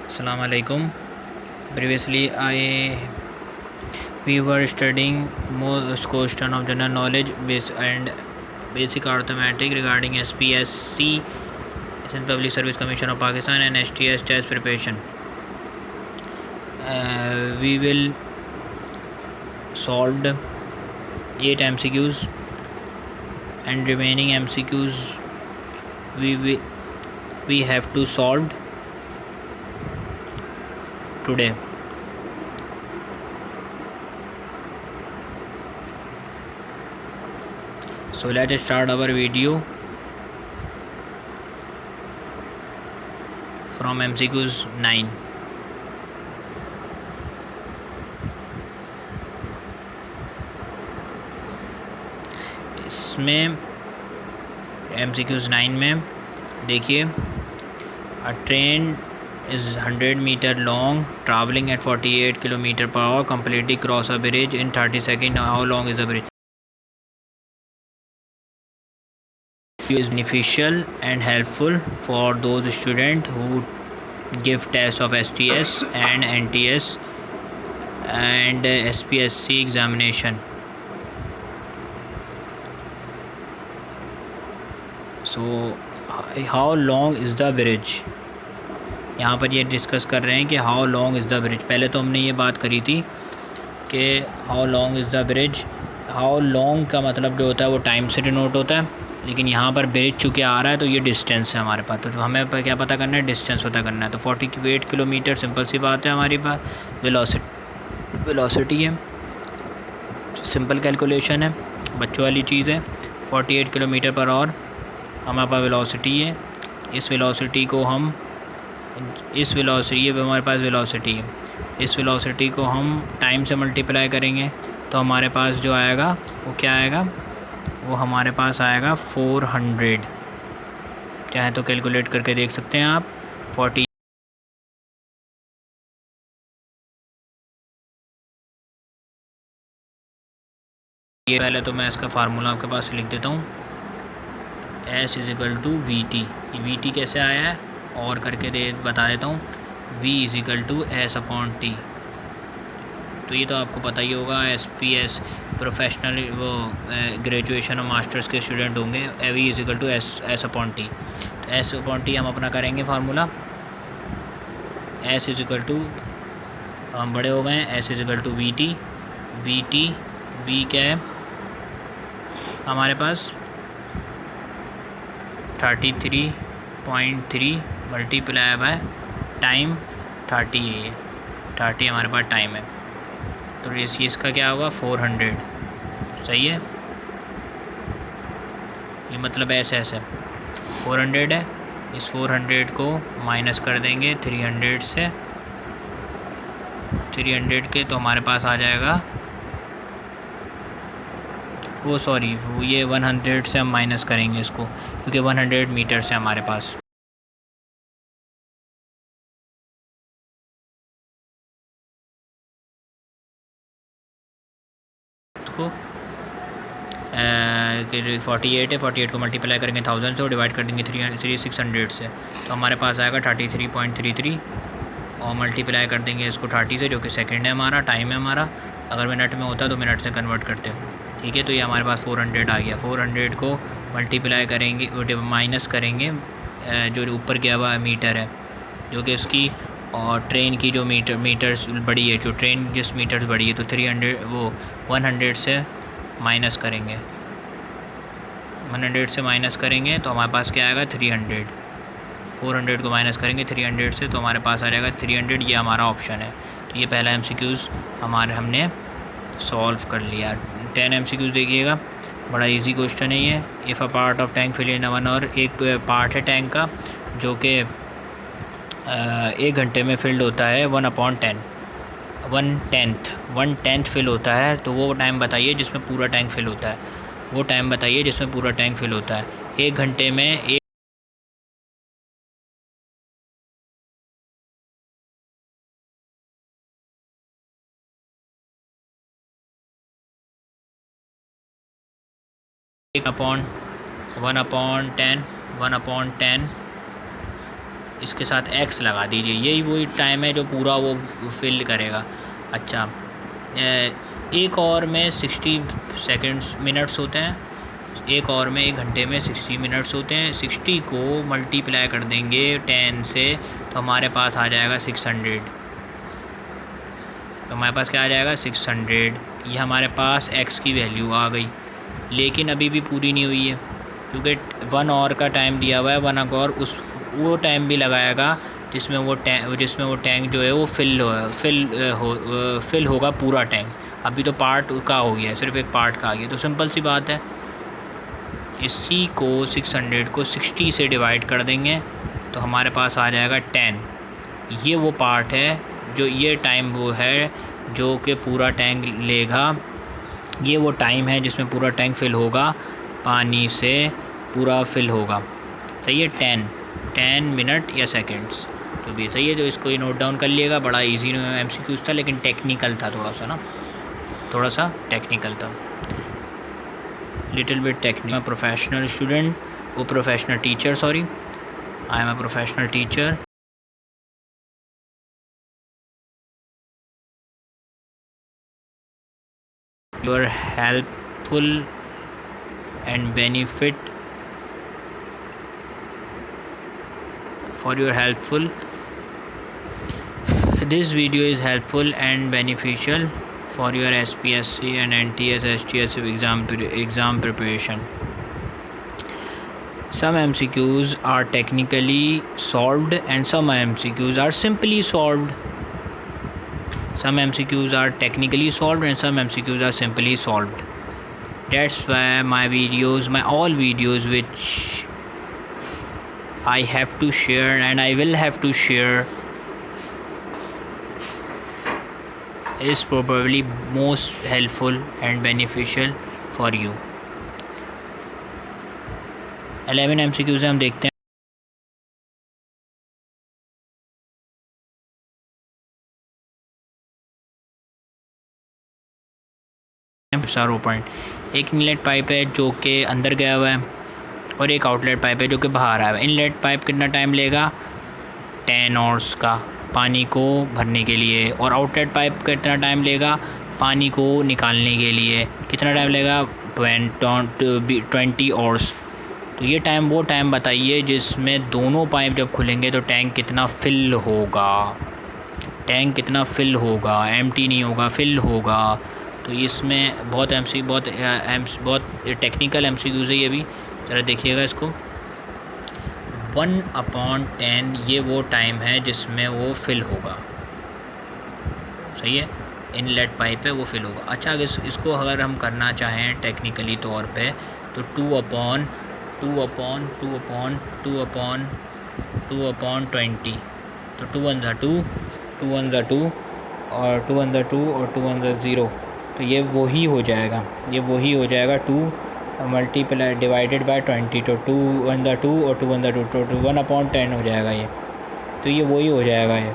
Assalamu alaikum. Previously, we were studying most question of general knowledge and basic arithmetic regarding SPSC, Public Service Commission of Pakistan, and STS test preparation. We will solve 8 MCQs, and remaining MCQs we have to solve today. So let's start our video from MCQs 9. इसमें MCQs 9 में देखिए, a train is 100 meter long, traveling at 48 km per hour, completely cross a bridge in 30 seconds. How long is the bridge? It is beneficial and helpful for those students who give tests of STS and NTS and SPSC examination. So how long is the bridge? यहाँ पर ये discuss कर रहे हैं कि how long is the bridge. पहले तो हमने ये बात करी थी कि how long is the bridge. How long का मतलब जो होता है वो टाइम से डिनोट होता है, लेकिन यहाँ पर ब्रिज चूँकि आ रहा है तो ये डिस्टेंस है हमारे पास, तो हमें क्या पता करना है, डिस्टेंस पता करना है। तो 48 किलोमीटर सिंपल सी बात है, हमारे पास वेलोसिटी है, सिंपल कैलकुलेशन है, बच्चों वाली चीज़ है। 48 किलोमीटर पर आवर हमारे पास वेलोसिटी है। इस वेलोसिटी को हम ये हमारे पास वेलोसिटी है, इस वेलोसिटी को हम टाइम से मल्टीप्लाई करेंगे तो हमारे पास जो आएगा वो क्या आएगा, वो हमारे पास आएगा 400। चाहे तो कैलकुलेट करके देख सकते हैं आप। 40 ये पहले तो मैं इसका फार्मूला आपके पास लिख देता हूँ। S is equal to V T. V T कैसे आया है और करके बता देता हूँ। V is equal to S upon T. तो ये तो आपको पता ही होगा, SPS प्रोफेशनल वो ग्रेजुएशन और मास्टर्स के स्टूडेंट होंगे। V is equal to S upon T. तो एस अपॉन टी हम अपना करेंगे formula. S is equal to, हम बड़े हो गए हैं, S is equal to V T. V क्या है हमारे पास 33.3 मल्टीप्लाई बाय टाइम 30 है, 30 हमारे पास टाइम है। तो इसका क्या होगा 400। सही है, ये मतलब ऐसे 400 है। इस 400 को माइनस कर देंगे 300 से, 300 के तो हमारे पास आ जाएगा वो ये 100 से हम माइनस करेंगे इसको, क्योंकि 100 मीटर से हमारे पास। इसको 48 है, 48 को मल्टीप्लाई करेंगे 1000 से और डिवाइड कर देंगे 600 से, तो हमारे पास आएगा 33.33 और मल्टीप्लाई कर देंगे इसको 30 से, जो कि सेकंड है हमारा, टाइम है हमारा। अगर मिनट में होता तो मिनट से कन्वर्ट करते हैं, ठीक है। तो ये हमारे पास 400 आ गया। 400 को मल्टीप्लाई करेंगे, माइनस करेंगे जो ऊपर गया हुआ मीटर है, जो कि उसकी और ट्रेन की जो मीटर्स बड़ी है, जो ट्रेन जिस मीटर्स बड़ी है, तो 100 से माइनस करेंगे, 100 से माइनस करेंगे तो हमारे पास क्या आएगा 300। 400 को माइनस करेंगे 300 से तो हमारे पास आ जाएगा 300। ये हमारा ऑप्शन है। तो ये पहला MCQs हमने सॉल्व कर लिया। 10 MCQs देखिएगा, बड़ा इजी क्वेश्चन है ये। If a part of tank fill in 1 hour, एक पार्ट है टैंक का जो कि 1 घंटे में फिल्ड होता है 1/10, 1/10 फिल होता है। तो वो टाइम बताइए जिसमें पूरा टैंक फिल होता है, वो टाइम बताइए जिसमें पूरा टैंक फिल होता है। 1 घंटे में वन अपॉन टेन इसके साथ x लगा दीजिए, यही वही टाइम है जो पूरा वो फिल करेगा। अच्छा, एक और में 60 सेकंड्स मिनट्स होते हैं, एक और में 1 घंटे में 60 मिनट्स होते हैं। 60 को मल्टीप्लाई कर देंगे 10 से तो हमारे पास आ जाएगा 600। तो हमारे पास क्या आ जाएगा 600। ये हमारे पास x की वैल्यू आ गई, लेकिन अभी भी पूरी नहीं हुई है क्योंकि 1 आवर का टाइम दिया हुआ है। 1 आवर वो टाइम भी लगाएगा जिसमें वो टैंक जो है वो फिल होगा पूरा टैंक। अभी तो पार्ट का हो गया, सिर्फ एक पार्ट का आ गया। तो सिंपल सी बात है, इसी को 600 को 60 से डिवाइड कर देंगे तो हमारे पास आ जाएगा 10। ये वो पार्ट है जो ये टाइम वो है जो कि पूरा टैंक लेगा। ये वो टाइम है जिसमें पूरा टैंक फिल होगा, पानी से पूरा फिल होगा। सही है, 10 मिनट या सेकंड्स तो भी सही है। तो इसको ये नोट डाउन कर लिएगा। बड़ा इजी MCQs था लेकिन टेक्निकल था थोड़ा सा टेक्निकल था, little bit technical. Professional student, वो professional teacher, sorry, I am a professional teacher. Your helpful and benefit for your helpful. This video is helpful and beneficial for your SPSC and NTS STS exam preparation. Some MCQs are technically solved and some MCQs are simply solved. Some MCQs are technically solved and some MCQs are simply solved. That's why my all videos which I have to share and I will have to share is probably most helpful and beneficial for you. 11 MCQs हम देखते हैं। सारो point, एक inlet pipe है जो कि अंदर गया हुआ है और एक आउटलेट पाइप है जो कि बाहर आया हुआ है। इनलेट पाइप कितना टाइम लेगा 10 आवर्स का पानी को भरने के लिए, और आउटलेट पाइप कितना टाइम लेगा पानी को निकालने के लिए, कितना टाइम लेगा 20 आवर्स। तो ये टाइम वो टाइम बताइए जिसमें दोनों पाइप जब खुलेंगे तो टैंक कितना फिल होगा, एम्प्टी नहीं होगा, फिल होगा। तो इसमें बहुत टेक्निकल MCQs है ये भी, ज़रा देखिएगा इसको। 1/10 ये वो टाइम है जिसमें वो फिल होगा, सही है, इनलेट पाइप है वो फिल होगा। अच्छा, अगर इसको अगर हम करना चाहें टेक्निकली तौर पे तो 2/20 तो 2 1 2 2 1 2 और 2 1 2 और 2 1 0। तो ये वही हो जाएगा 2 मल्टीप्लाई डिवाइडेड बाय 20। तो 2 1 2 और 2 1 2 तो 1/10 हो जाएगा ये। तो ये वही हो जाएगा ये।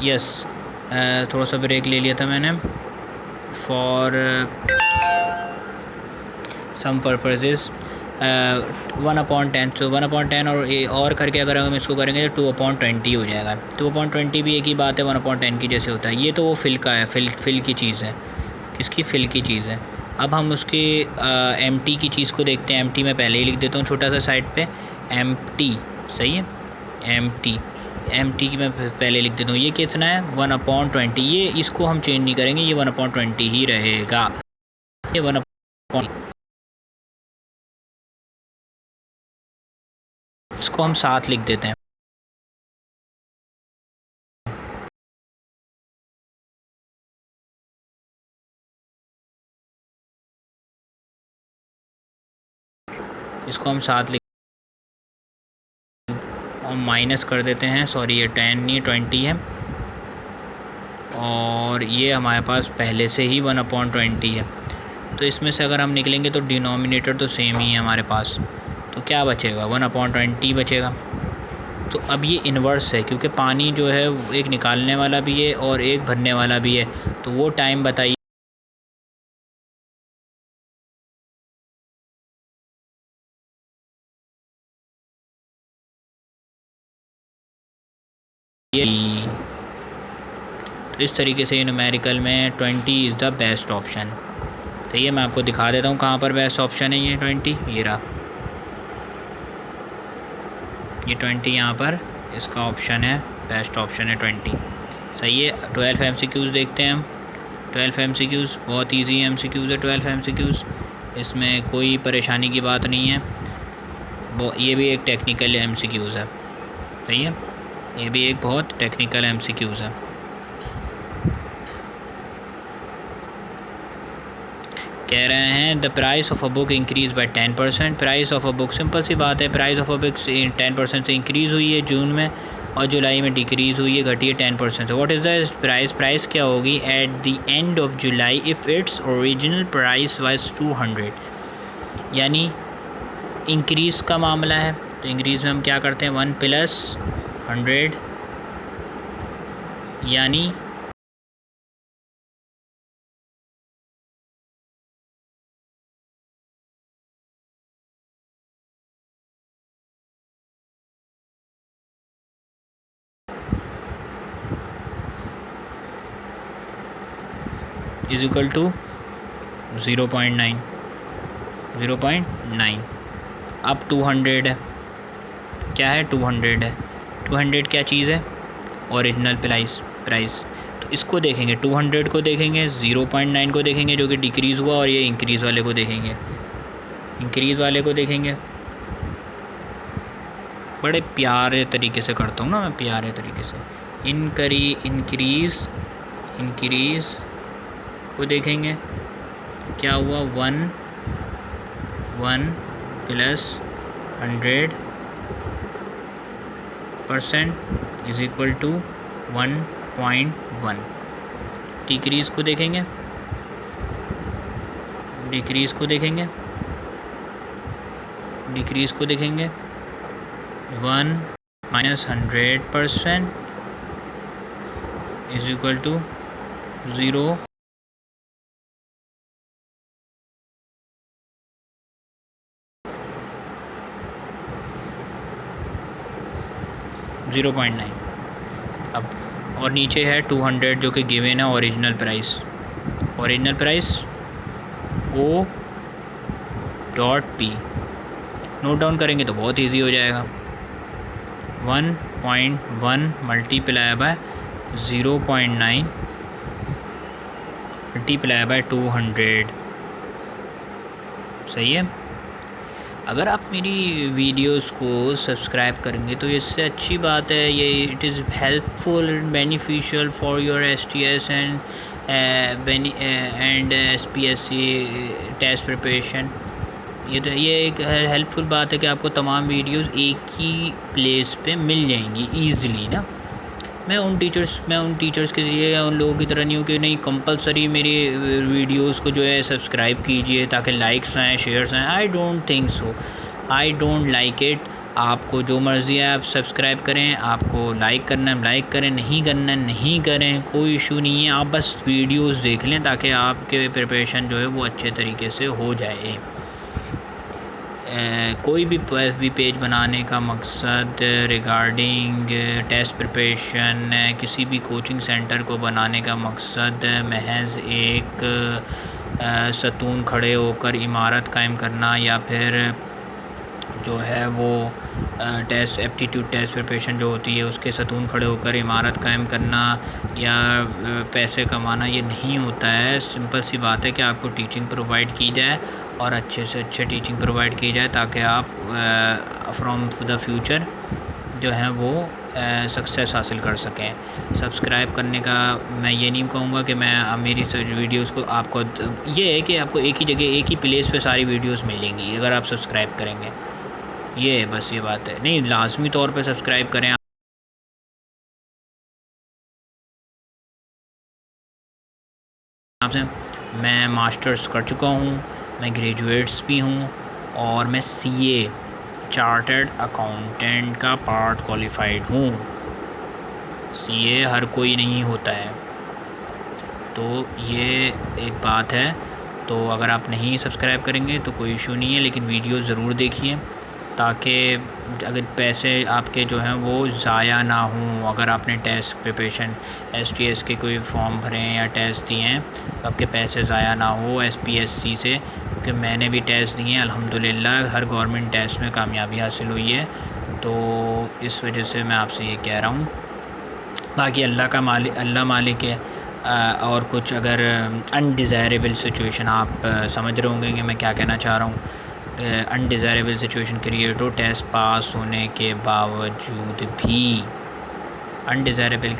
यस, थोड़ा सा ब्रेक ले लिया था मैंने फॉर सम पर्पसेस। 1/10 तो 1/10 और करके अगर हम इसको करेंगे तो 2/20 हो जाएगा। 2/20 भी एक ही बात है, 1/10 की जैसे होता है। ये तो वो फिल का है, फिल की चीज़ है। किसकी? फिल की चीज़ है। अब हम उसके एम्प्टी की चीज़ को देखते हैं। एम्प्टी मैं पहले ही लिख देता हूँ छोटा सा साइड पे, एम्प्टी, सही है, एम्प्टी की मैं पहले लिख देता हूँ। ये कितना है 1/20। ये इसको हम चेंज नहीं करेंगे, ये 1/20 ही रहेगा। ये 1/20, इसको हम 7 लिख देते हैं। इसको हम 7 लिख और माइनस कर देते हैं, सॉरी ये 10 नहीं 20 है, और ये हमारे पास पहले से ही 1/20 है। तो इसमें से अगर हम निकलेंगे तो डिनोमिनेटर तो सेम ही है हमारे पास, तो क्या बचेगा 1/20 बचेगा। तो अब ये इन्वर्स है क्योंकि पानी जो है एक निकालने वाला भी है और एक भरने वाला भी है। तो वो टाइम बताइए तो इस तरीके से न्यूमेरिकल में 20 इज़ द बेस्ट ऑप्शन। तो ये मैं आपको दिखा देता हूँ कहाँ पर बेस्ट ऑप्शन है। ये 20 ये रहा, ये 20 यहाँ पर इसका ऑप्शन है, बेस्ट ऑप्शन है 20। सही है। 12 MCQs देखते हैं हम। 12 MCQs बहुत इजी MCQs है। 12 MCQs इसमें कोई परेशानी की बात नहीं है। वो ये भी एक टेक्निकल MCQs है। सही है, ये भी एक बहुत टेक्निकल MCQs है। कह रहे हैं the price of a book increase by 10%। Price of a book, simple सी बात है, प्राइस ऑफ अ बुक 10% से इंक्रीज़ हुई है जून में और जुलाई में डिक्रीज़ हुई है, घटी है 10% से। What is the price? Price क्या होगी at the end of July if its original price was 200। यानी इंक्रीज़ का मामला है, तो इंक्रीज़ में हम क्या करते हैं 1 + 100 यानी 0.9 0.9। अब 200 है, क्या है 200 है। 200 क्या चीज़ है? Original price. तो इसको देखेंगे, 200 को देखेंगे, 0.9 को देखेंगे जो कि डिक्रीज़ हुआ, और ये इंक्रीज़ वाले को देखेंगे, इंक्रीज़ वाले को देखेंगे। बड़े प्यारे तरीके से करता हूँ ना मैं, प्यारे तरीके से। इंक्रीज़ को देखेंगे, क्या हुआ 1 + 100% इज़ इक्वल टू 1.1। डिक्रीज़ को देखेंगे, डिक्रीज़ को देखेंगे 1 - 100% इज़ इक्वल टू 0.9। अब और नीचे है 200 जो कि गिवन है original price O.P note down करेंगे तो बहुत इजी हो जाएगा। 1.1 मल्टीप्लाई बाय 0.9 मल्टीप्लाई बाय 200। सही है। अगर आप मेरी वीडियोस को सब्सक्राइब करेंगे तो इससे अच्छी बात है, ये it is helpful beneficial for your STS and SPSC test preparation. ये एक हेल्पफुल बात है कि आपको तमाम वीडियोस एक ही प्लेस पे मिल जाएंगी ईज़िली ना। मैं उन टीचर्स के लिए या उन लोगों की तरह नहीं हूँ कि नहीं कंपलसरी मेरी वीडियोस को जो है सब्सक्राइब कीजिए ताकि लाइक्स आएँ, शेयर्स आएँ। I don't think so, I don't like it. आपको जो मर्ज़ी है आप सब्सक्राइब करें, आपको लाइक करना है लाइक करें, नहीं करना है नहीं करें, कोई इशू नहीं है। आप बस वीडियोस देख लें ताकि आपके प्रिपरेशन जो है वो अच्छे तरीके से हो जाए। कोई भी FB पेज बनाने का मकसद रिगार्डिंग टेस्ट प्रिपरेशन, किसी भी कोचिंग सेंटर को बनाने का मकसद महज एक सतून खड़े होकर इमारत कायम करना या फिर जो है वो एप्टीट्यूड टेस्ट प्रिपरेशन जो होती है उसके सतून खड़े होकर इमारत कायम करना या पैसे कमाना, ये नहीं होता है। सिंपल सी बात है कि आपको टीचिंग प्रोवाइड की जाए और अच्छे से अच्छे टीचिंग प्रोवाइड की जाए ताकि आप फ्रॉम द फ्यूचर जो है वो सक्सेस हासिल कर सकें। सब्सक्राइब करने का मैं ये नहीं कहूँगा कि मैं मेरी वीडियोस को आपको, ये है कि आपको एक ही जगह एक ही प्लेस पे सारी वीडियोस मिलेंगी अगर आप सब्सक्राइब करेंगे। ये है बस, ये बात है। नहीं, लाजमी तौर पे सब्सक्राइब करें। आपसे मैं मास्टर्स कर चुका हूँ, मैं ग्रेजुएट्स भी हूँ और मैं CA चार्टर्ड अकाउंटेंट का पार्ट क्वालिफाइड हूँ। CA हर कोई नहीं होता है, तो ये एक बात है। तो अगर आप नहीं सब्सक्राइब करेंगे तो कोई इशू नहीं है, लेकिन वीडियो ज़रूर देखिए ताकि अगर पैसे आपके जो हैं वो ज़ाया ना हों। अगर आपने टेस्ट प्रिपरेशन STS के कोई फॉर्म भरे हैं या टेस्ट दिए हैं तो आपके पैसे ज़ाया ना हो SPSC से, क्योंकि मैंने भी टेस्ट दिए हैं अल्हम्दुलिल्लाह, हर गवर्नमेंट टेस्ट में कामयाबी हासिल हुई है। तो इस वजह से मैं आपसे ये कह रहा हूँ। बाकी अल्लाह मालिक है। और कुछ अगर अनडिज़ायरेबल सिचुएशन आप समझ रहे होंगे कि मैं क्या कहना चाह रहा हूँ। अनडिज़ायरेबल सिचुएशन क्रिएट हो टेस्ट पास होने के बावजूद भी, अनडिज़ायरेबल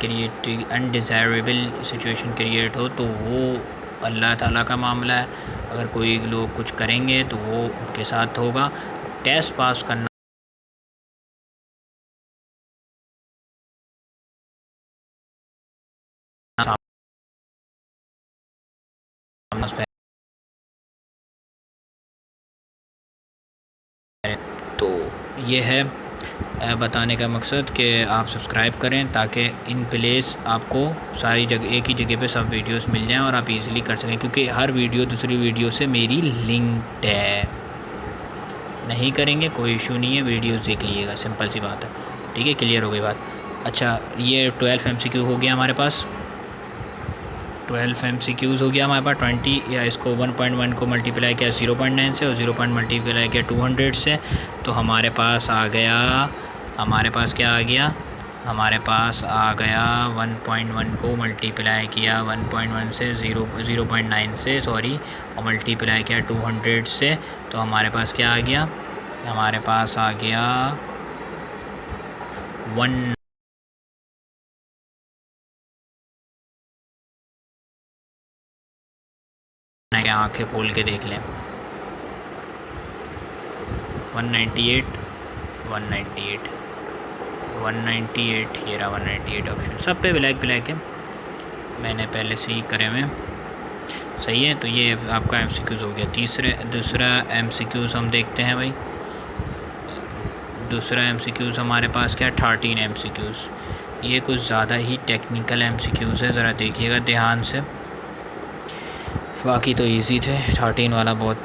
सिचुएशन क्रिएट हो तो वो अल्लाह ताला का मामला है। अगर कोई लोग कुछ करेंगे तो वो उनके साथ होगा। टेस्ट पास करना तो ये है बताने का मकसद कि आप सब्सक्राइब करें ताकि इन प्लेस आपको सारी जगह एक ही जगह पे सब वीडियोस मिल जाएं और आप इजीली कर सकें, क्योंकि हर वीडियो दूसरी वीडियो से मेरी लिंक्ड है। नहीं करेंगे कोई इशू नहीं है, वीडियोस देख लीजिएगा, सिंपल सी बात है। ठीक है, क्लियर हो गई बात। अच्छा, ये 12 MCQ हो गया हमारे पास, 12 MCQs हो गया हमारे पास। 20 या इसको 1.1 को मल्टीप्लाई किया 0.9 से और 0. मल्टीप्लाई किया 200 से, तो हमारे पास आ गया, हमारे पास क्या आ गया, हमारे पास आ गया 1.1 को मल्टीप्लाई किया 1.1 से 0.9 से सॉरी, और मल्टीप्लाई किया 200 से, तो हमारे पास क्या आ गया, हमारे पास आ गया 1 आंखें खोल के देख लें। 198 198 198 ये रहा 198 ऑप्शन, सब पे ब्लैक ब्लैक है, मैंने पहले से ही करे हुए। सही है, तो ये आपका MCQs हो गया। दूसरा MCQs हम देखते हैं भाई। दूसरा MCQs हमारे पास क्या है, 13 MCQs। ये कुछ ज़्यादा ही टेक्निकल MCQs है, ज़रा देखिएगा ध्यान से। बाकी तो इजी थे, 13 वाला बहुत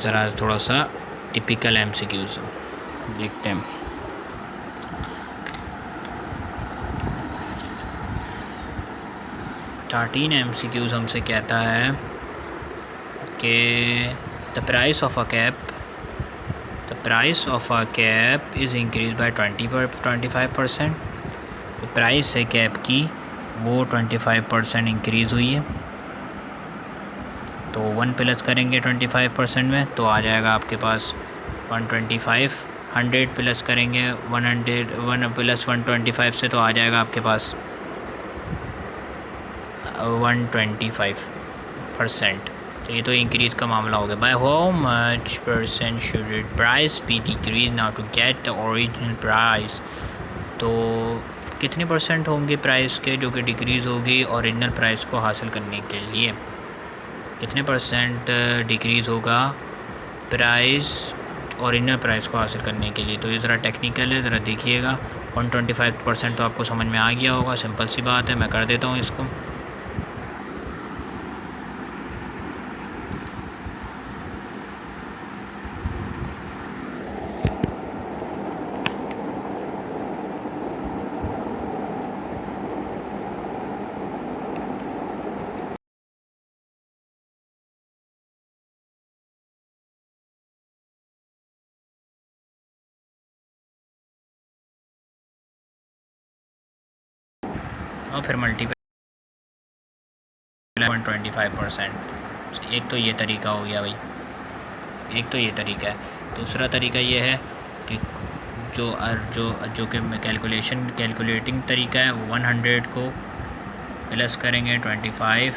ज़रा थोड़ा सा टिपिकल MCQs देखते हैं। थर्टीन MCQs हमसे कहता है कि the price of a cap is increase by 25%। Price है कैप की वो 25% इंक्रीज़ हुई है। तो 1 प्लस करेंगे 25% में तो आ जाएगा आपके पास 125। 100 प्लस करेंगे 1 प्लस 125 से तो आ जाएगा आपके पास 125%। तो ये तो इंक्रीज़ का मामला हो गया। By how much % should it price be decrease now to get the original price. तो कितने % होंगे प्राइस के जो कि डिक्रीज़ होगी ओरिजिनल प्राइस को हासिल करने के लिए, कितने % डिक्रीज़ होगा प्राइस ओरिजिनल प्राइस को हासिल करने के लिए। तो ये ज़रा टेक्निकल है, ज़रा देखिएगा। 125% तो आपको समझ में आ गया होगा, सिंपल सी बात है। मैं कर देता हूँ इसको। और फिर मल्टीप्लाई 125%। एक तो ये तरीका हो गया भाई, एक तो ये तरीका है। दूसरा तरीका ये है कि जो कि कैलकुलेटिंग तरीका है, 100 को प्लस करेंगे 25,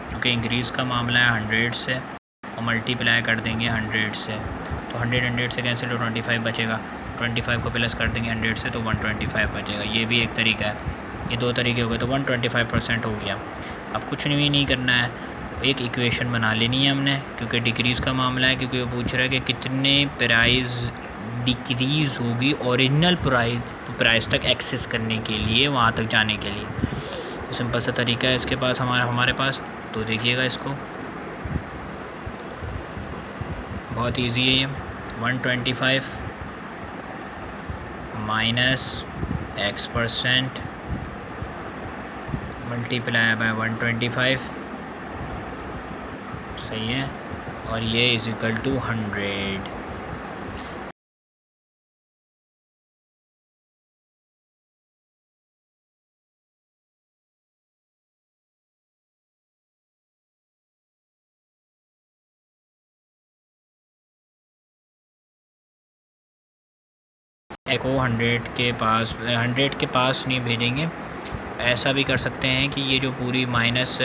क्योंकि इंक्रीज़ का मामला है 100 से, और मल्टीप्लाई कर देंगे 100 से। तो 100 से कैंसिल तो 25 बचेगा। 25 को प्लस कर देंगे 100 से तो 125 बचेगा। ये भी एक तरीका है। ये दो तरीके हो गए, तो 125% हो गया। अब कुछ नहीं करना है, एक इक्वेशन बना लेनी है हमने, क्योंकि डिक्रीज़ का मामला है, क्योंकि वो पूछ रहा है कि कितने प्राइस डिक्रीज़ होगी ओरिजिनल प्राइस तक एक्सेस करने के लिए, वहाँ तक जाने के लिए। तो सिंपल सा तरीका है इसके पास हमारे पास। तो देखिएगा इसको, बहुत ईजी है ये। 125 माइनस x% मल्टीप्लाई बाय 125, सही है, और ये इज इक्वल टू 100। को 100 के पास नहीं भेजेंगे। ऐसा भी कर सकते हैं कि ये जो पूरी माइनस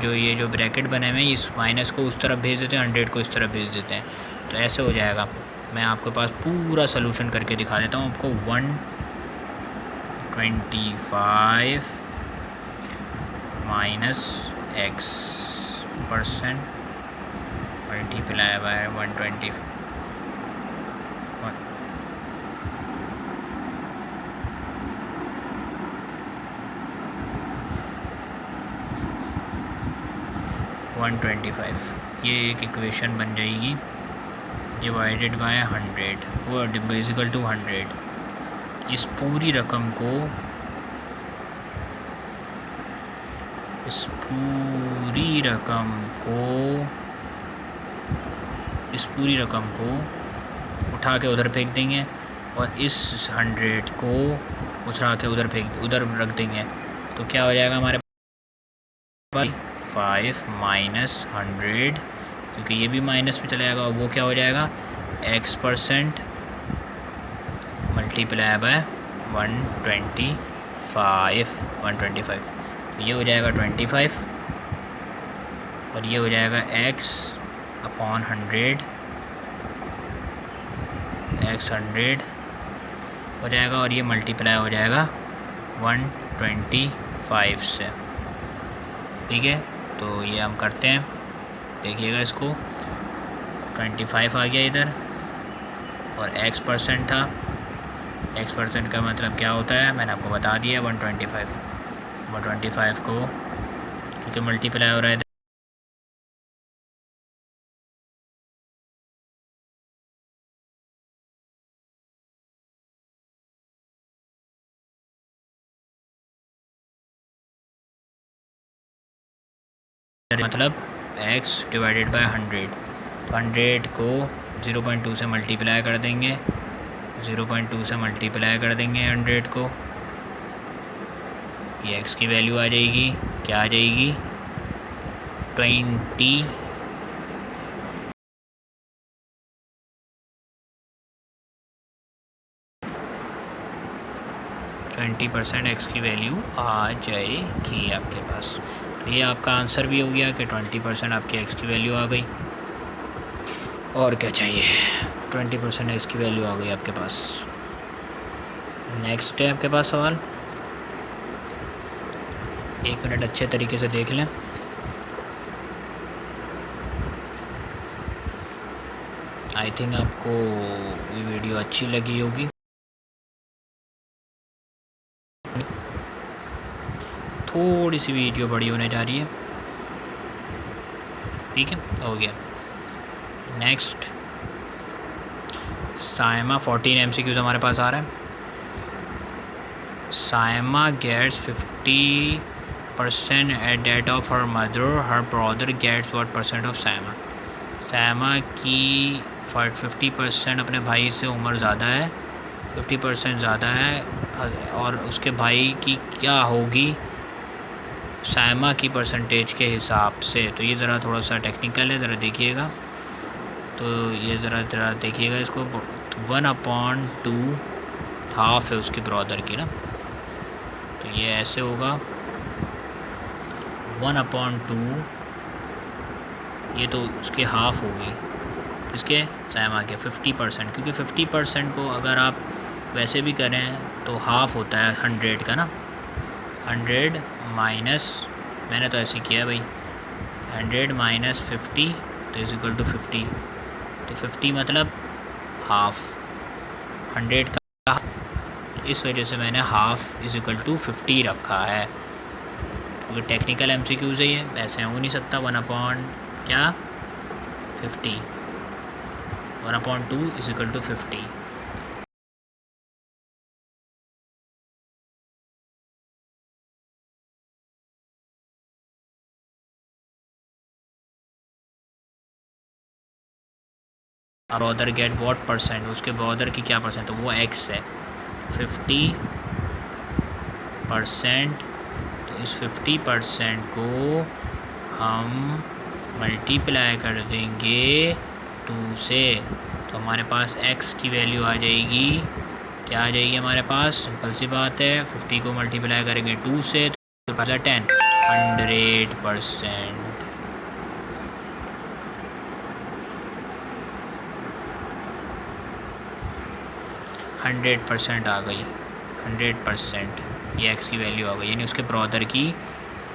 जो ये जो ब्रैकेट बने हुए हैं इस माइनस को उस तरफ भेज देते हैं, 100 को इस तरफ भेज देते हैं, तो ऐसे हो जाएगा। मैं आपके पास पूरा सोल्यूशन करके दिखा देता हूँ आपको। 125 माइनस x% मल्टीप्लाई बाय 120 125, ये एक इक्वेशन बन जाएगी डिवाइडेड बाय 100, वो इक्वल टू 100। इस पूरी रकम को उठा के उधर फेंक देंगे और इस 100 को उठा के उधर रख देंगे, तो क्या हो जाएगा हमारे पास 5 माइनस 100, क्योंकि ये भी माइनस में चला जाएगा, और वो क्या हो जाएगा x% मल्टीप्लाई बाय 125, तो ये हो जाएगा 25 और ये हो जाएगा x/100 हो जाएगा, और ये मल्टीप्लाई हो जाएगा 125 से। ठीक है, तो ये हम करते हैं, देखिएगा इसको। 25 आ गया इधर और x% था, x% का मतलब क्या होता है मैंने आपको बता दिया, 125 को क्योंकि मल्टीप्लाई हो रहा है मतलब x डिवाइडेड बाय 100, तो 100 को 0.2 से मल्टीप्लाई कर देंगे, 0.2 से मल्टीप्लाई कर देंगे 100 को, ये x की वैल्यू आ जाएगी, क्या आ जाएगी 20% x की वैल्यू आ जाएगी आपके पास। तो ये आपका आंसर भी हो गया कि 20% आपकी x की वैल्यू आ गई, और क्या चाहिए, 20% x की वैल्यू आ गई आपके पास। नेक्स्ट है आपके पास सवाल, 1 मिनट अच्छे तरीके से देख लें। आई थिंक आपको ये वीडियो अच्छी लगी होगी। थोड़ी सी वीडियो बड़ी होने जा रही है, ठीक है, हो गया। नेक्स्ट साइमा 14 MCQs हमारे पास आ रहा है। Saima gets 50% at date of her mother, her brother gets what % of Saima. Saima की 50% अपने भाई से उम्र ज़्यादा है, 50% ज़्यादा है, और उसके भाई की क्या होगी साइमा की परसेंटेज के हिसाब से। तो ये ज़रा थोड़ा सा टेक्निकल है, ज़रा देखिएगा। तो ये ज़रा देखिएगा इसको। 1/2 हाफ है उसकी ब्रदर की ना, तो ये ऐसे होगा 1/2, ये तो उसके हाफ होगी, किसके साइमा के 50%, क्योंकि 50% को अगर आप वैसे भी करें तो हाफ होता है 100 का ना, 100 माइनस, मैंने तो ऐसे किया भाई, 100 माइनस 50 तो इज इक्वल टू 50, तो 50 मतलब हाफ, 100 का हाफ, इस वजह से मैंने हाफ इज इक्वल टू 50 रखा है, क्योंकि टेक्निकल MCQs है ये, ऐसे हो नहीं सकता। 1/50 1/2 इज इक्वल टू 50। और अदर गेट वॉट परसेंट, उसके अदर की क्या परसेंट, तो वो x है 50%। तो इस 50% को हम मल्टीप्लाई कर देंगे 2 से, तो हमारे पास x की वैल्यू आ जाएगी, क्या आ जाएगी हमारे पास, सिंपल सी बात है, 50 को मल्टीप्लाई करेंगे 2 से तो 10 100%। 100% आ गई, 100% ये x की वैल्यू आ गई, यानी उसके ब्रदर की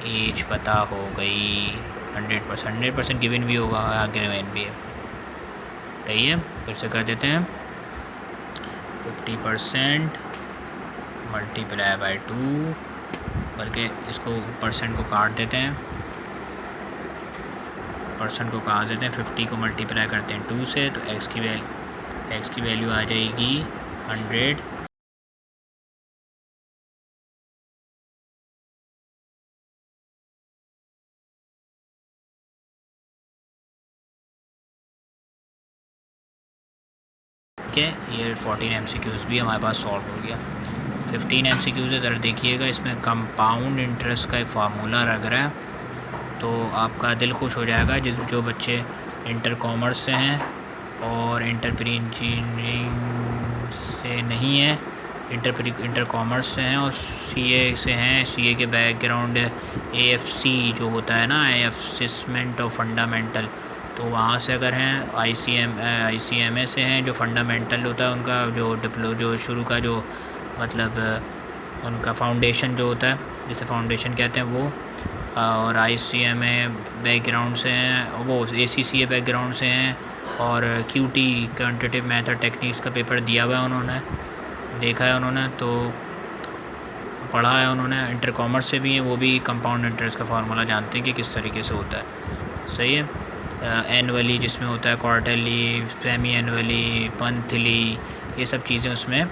एज पता हो गई। 100% गिवन भी होगा, गिवन भी है। सही है, फिर से कर देते हैं 50% मल्टीप्लाई बाई 2, बल्कि इसको परसेंट को काट देते हैं, परसेंट को काट देते हैं, 50 को मल्टीप्लाई करते हैं 2 से, तो x की वैल्यू आ जाएगी 100। ठीक है, ये 14 MCQs भी हमारे पास सॉल्व हो गया। 15 MCQs है, ज़रा देखिएगा, इसमें कंपाउंड इंटरेस्ट का एक फार्मूला लग रहा है, तो आपका दिल खुश हो जाएगा जो बच्चे इंटर कॉमर्स से हैं और इंटर प्री इंजीनियरिंग से नहीं है, इंटर कॉमर्स से हैं और CA से हैं, CA के बैकग्राउंड AFC जो होता है ना, असेसमेंट ऑफ फंडामेंटल, तो वहाँ से अगर हैं, ICMA से हैं, जो फंडामेंटल होता है उनका, जो शुरू का जो मतलब उनका फाउंडेशन जो होता है, जिसे फाउंडेशन कहते हैं वो, और ICMA बैकग्राउंड से हैं, वो ACCA बैकग्राउंड से हैं, और QT क्वांटिटेटिव मेथड टेक्निक्स का पेपर दिया हुआ है उन्होंने, देखा है उन्होंने, तो पढ़ा है उन्होंने, इंटर कॉमर्स से भी हैं, वो भी कंपाउंड इंटरेस्ट का फार्मूला जानते हैं कि किस तरीके से होता है। सही है, एनुअली जिसमें होता है, क्वार्टरली, सेमी एनुअली, मंथली, ये सब चीज़ें उसमें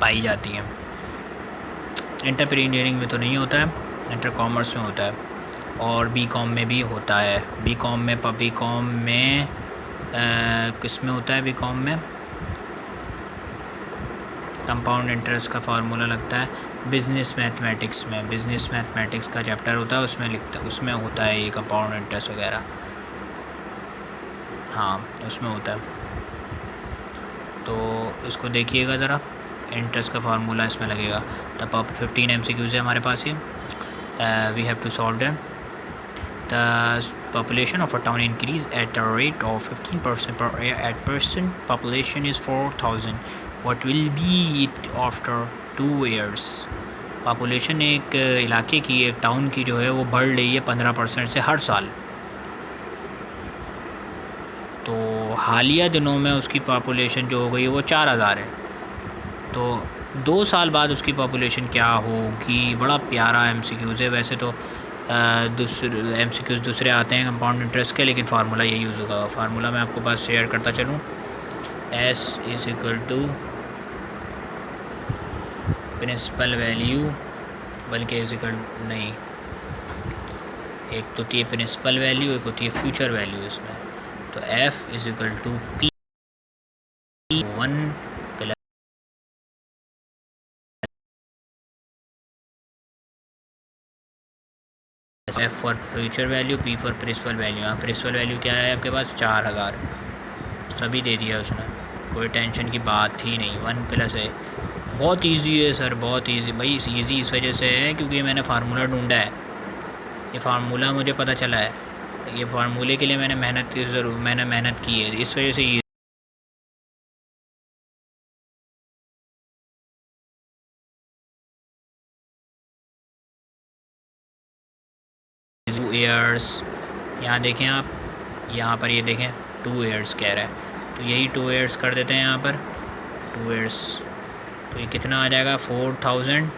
पाई जाती हैं। इंटर प्री इंजीनियरिंग में तो नहीं होता है, इंटर कॉमर्स में होता है, और BCom में भी होता है। BCom में किस में होता है, BCom में कंपाउंड इंटरेस्ट का फार्मूला लगता है बिज़नेस मैथमेटिक्स में, बिज़नेस मैथमेटिक्स का चैप्टर होता है, उसमें होता है ये कंपाउंड इंटरेस्ट वगैरह, हाँ उसमें होता है। तो इसको देखिएगा ज़रा, इंटरेस्ट का फार्मूला इसमें लगेगा। तब आप 15 MCQs है हमारे पास ये, we have to solve them. The population of a town increase at a rate of 15% per year. At present population is 4,000. What will be it after 2 years? Population एक इलाके की, एक टाउन की जो है वो बढ़ रही है 15% से हर साल, तो हालिया दिनों में उसकी पॉपुलेशन जो हो गई है वो 4,000 है, तो 2 साल बाद उसकी पॉपुलेशन क्या होगी। बड़ा प्यारा MCQs है, वैसे तो दूसरे MCQs दूसरे आते हैं कंपाउंड इंटरेस्ट के, लेकिन फार्मूला ये यूज़ होगा। फार्मूला मैं आपको पास शेयर करता चलूँ, S = प्रिंसिपल वैल्यू, बल्कि नहीं, एक तो होती है प्रिंसिपल वैल्यू, एक होती है फ्यूचर वैल्यू इसमें, तो F = P1 F for future value, P for principal value. हाँ, प्रिंसिपल वैल्यू क्या है आपके पास, 4,000, सभी दे दिया उसने, कोई टेंशन की बात ही नहीं। 1 + है, बहुत इजी है सर, बहुत इजी भाई। इजी इस वजह से है क्योंकि मैंने फार्मूला ढूंढा है, ये फार्मूला मुझे पता चला है, ये फार्मूले के लिए मैंने मेहनत की है, इस वजह से 2 years, यहाँ देखें आप, यहाँ पर ये देखें 2 years कह रहा है, तो यही 2 years कर देते हैं यहाँ पर 2 years, तो ये कितना आ जाएगा 4,000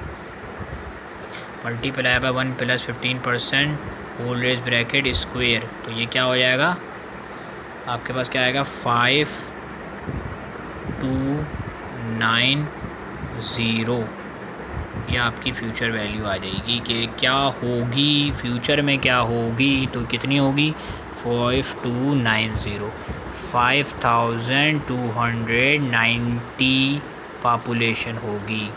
multiply by 1 + 15% whole raise bracket square, तो ये क्या हो जाएगा आपके पास, क्या आएगा 5290, ये आपकी फ़्यूचर वैल्यू आ जाएगी कि क्या होगी फ्यूचर में, क्या होगी, तो कितनी होगी 5290 5290 पॉपुलेशन होगी।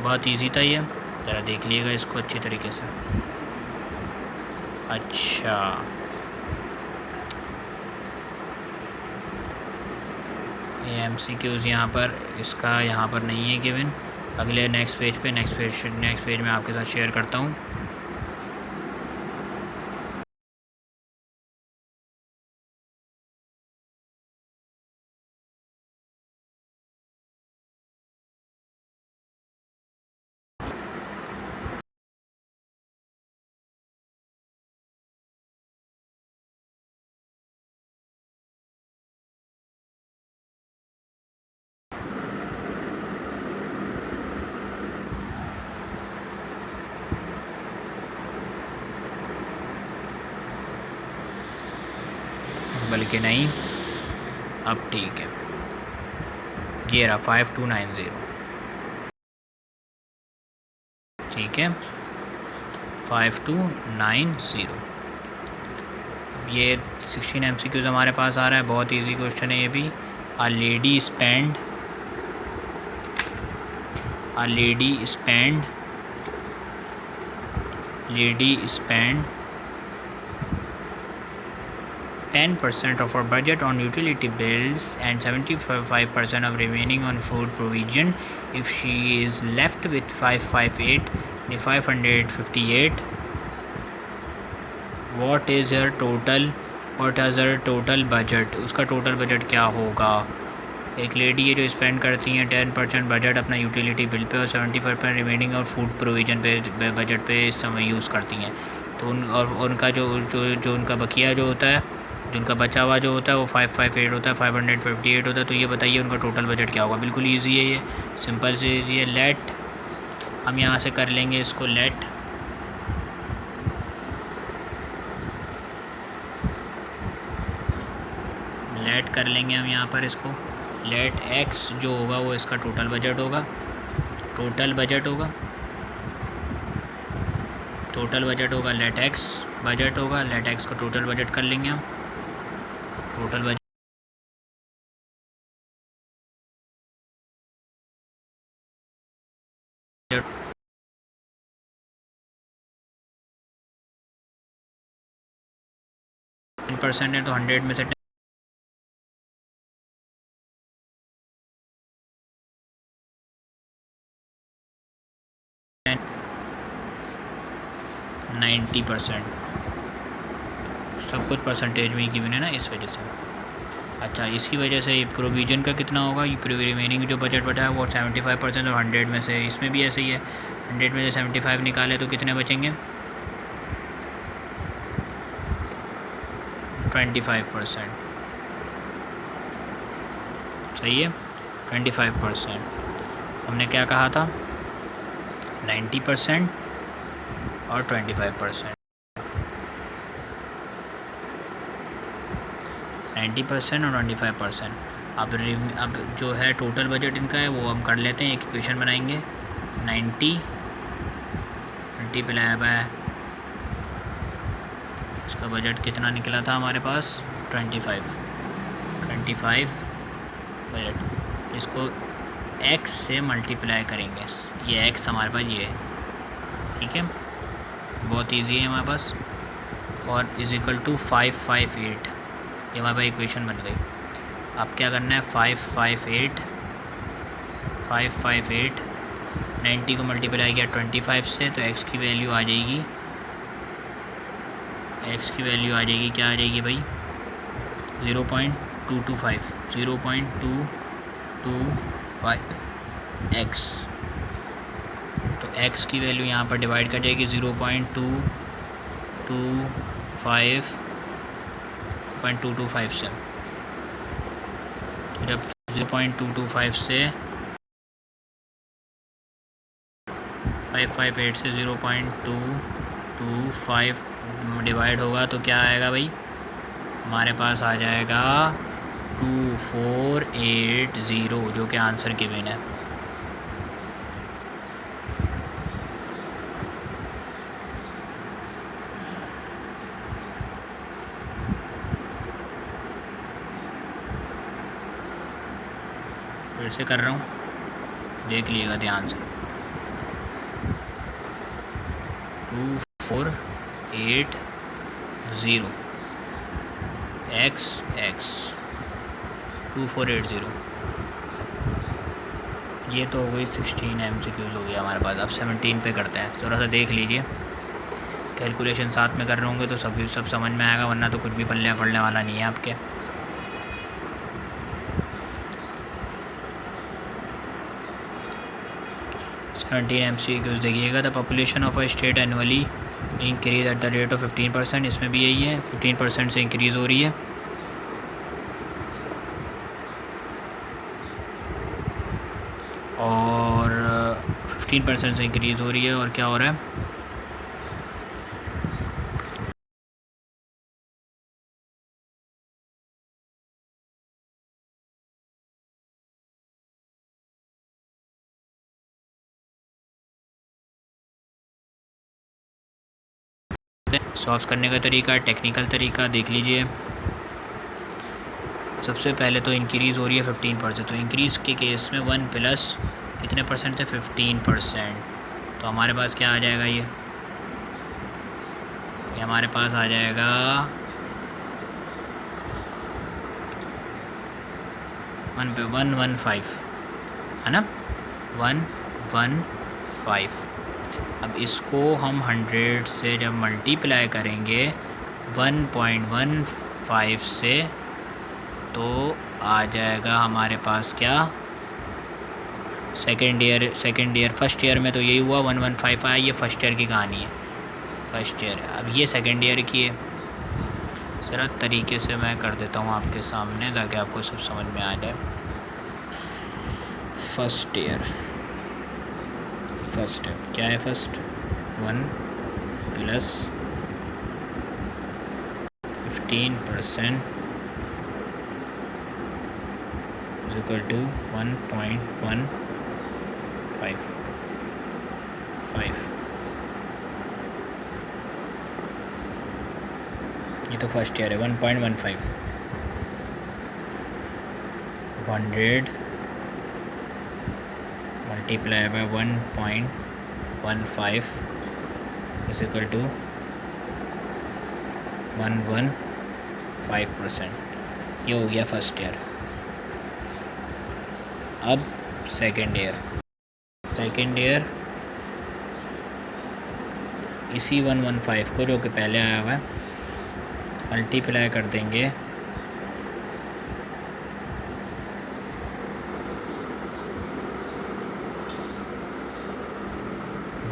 बहुत इजी था ये, ज़रा देख लीजिएगा इसको अच्छी तरीके से। अच्छा, ये MCQs यहाँ पर, इसका यहाँ पर नहीं है गिवन। अगले नेक्स्ट पेज में आपके साथ शेयर करता हूँ। बल्कि नहीं, अब ठीक है, ये रहा 5290, ठीक है 5290। ये 16 MCQs हमारे पास आ रहा है, बहुत इजी क्वेश्चन है ये भी। A lady spend 10% of our budget on utility bills and 75% of remaining on food provision. If she is left with 558, what is her total budget? उसका टोटल बजट क्या होगा? एक लेडी है जो स्पेंड करती हैं 10% बजट अपना यूटिलिटी बिल पे और 75% रिमेनिंग और फूड प्रोविज़न पे बजट पे इस समय यूज़ करती हैं। तो उनका जो उनका बकिया जो होता है, जिनका बचा हुआ जो होता है वो 558 होता है, 558 होता है। तो ये बताइए उनका टोटल बजट क्या होगा? बिल्कुल ईजी है ये, सिंपल से ईजी है। लेट, हम यहाँ से कर लेंगे इसको लेट कर लेंगे हम यहाँ पर इसको। लेट एक्स जो होगा वो इसका टोटल बजट होगा, लेट एक्स बजट होगा, लेट एक्स का टोटल बजट कर लेंगे हम। टोटल बजट 10% है तो 100 में से 90%, सब कुछ परसेंटेज में ही गिवन है ना, इस वजह से। अच्छा, इसी वजह से प्रोविज़न का कितना होगा? ये रिमेनिंग जो बजट बचा है वो 75% और 100 में से, इसमें भी ऐसे ही है, 100 में से 75 निकाले तो कितने बचेंगे? 25%, सही है 25%। हमने क्या कहा था? 90% और 25%, 90% और 25%। अब जो है टोटल बजट इनका है वो हम कर लेते हैं, एक इक्वेशन बनाएंगे। 90 मल्टीप्लाई बाय इसका बजट कितना निकला था हमारे पास? 25 बजट, इसको x से मल्टीप्लाई करेंगे। ये x हमारे पास ये है, ठीक है, बहुत इजी है हमारे पास। और इज इक्वल टू 558, ये हमारे पास इक्वेशन बन गई। अब क्या करना है? 558 90 को मल्टीप्लाई किया 25 से, तो x की वैल्यू आ जाएगी, क्या आ जाएगी भाई? 0.225x। तो x की वैल्यू यहाँ पर डिवाइड कर जाएगी 0.225 से। तो जब 0.225 से 558 से 0.225 डिवाइड होगा तो क्या आएगा भाई? हमारे पास आ जाएगा 2480, जो कि आंसर गिवन है। फिर से कर रहा हूँ, देख लीजिएगा ध्यान से। 2480 XX 2480, ये तो हो गई 16 MCQs हो गया हमारे पास। अब 17 पे करते हैं, थोड़ा सा देख लीजिए। कैलकुलेशन साथ में कर रहे होंगे तो सब समझ में आएगा, वरना तो कुछ भी पढ़ने वाला नहीं है आपके। MCQs देखिएगा। The population of a state annually increase at the rate of 15%, इसमें भी यही है, 15% से इंक्रीज़ हो रही है। और 15% से इंक्रीज़ हो रही है। और क्या हो रहा है, सॉल्व करने का तरीका, टेक्निकल तरीका देख लीजिए। सबसे पहले तो इंक्रीज़ हो रही है 15%, तो इंक्रीज़ के केस में 1 प्लस कितने परसेंट थे, 15%। तो हमारे पास क्या आ जाएगा, ये हमारे पास आ जाएगा 115 है ना, 115। अब इसको हम 100 से जब मल्टीप्लाई करेंगे 1.15 से, तो आ जाएगा हमारे पास क्या, सेकेंड ईयर फर्स्ट ईयर में तो यही हुआ 115 आया। ये फर्स्ट ईयर की कहानी है, फर्स्ट ईयर। अब ये सेकेंड ईयर की है। ज़रा तरीके से मैं कर देता हूँ आपके सामने ताकि आपको सब समझ में आ जाए। फर्स्ट ईयर, फर्स्ट क्या है, first 1 plus 15% is equal to 1.15। ये तो फर्स्ट ईयर है। 1.15 100 multiply by 1.15 is equal to 115%। ये हो गया फर्स्ट ईयर। अब सेकेंड ईयर इसी 115 को, जो कि पहले आया हुआ है, मल्टीप्लाई कर देंगे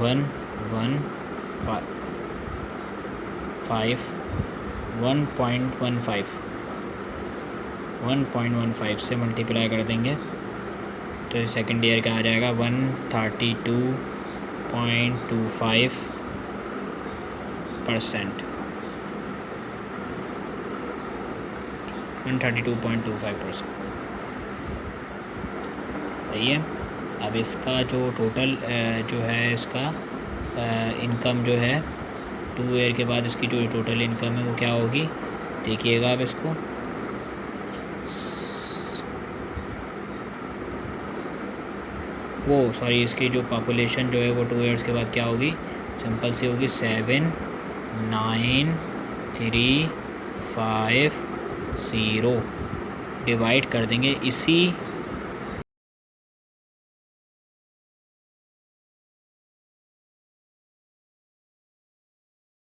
1.15 से मल्टीप्लाई कर देंगे तो सेकेंड ईयर का आ जाएगा 132.25%। 132.25%, सही है। अब इसका जो टोटल जो है इसका इनकम जो है 2 ईयर के बाद इसकी जो टोटल इनकम है वो क्या होगी, देखिएगा आप इसको। इसकी जो पॉपुलेशन जो है वो 2 ईयर्स के बाद क्या होगी, सिंपल सी होगी, 79350 डिवाइड कर देंगे इसी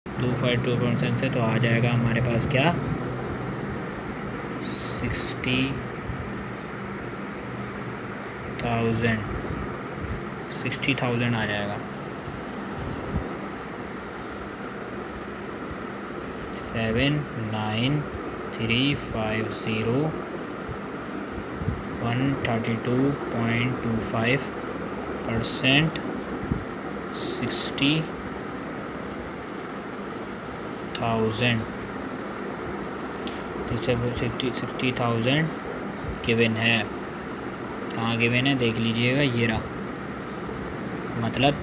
252% से, तो आ जाएगा हमारे पास क्या, 60,000 आ जाएगा। 79350 132.25%, 60,000 तो 60,000 गिवन है। कहाँ गिवन है देख लीजिएगा, ये रहा, मतलब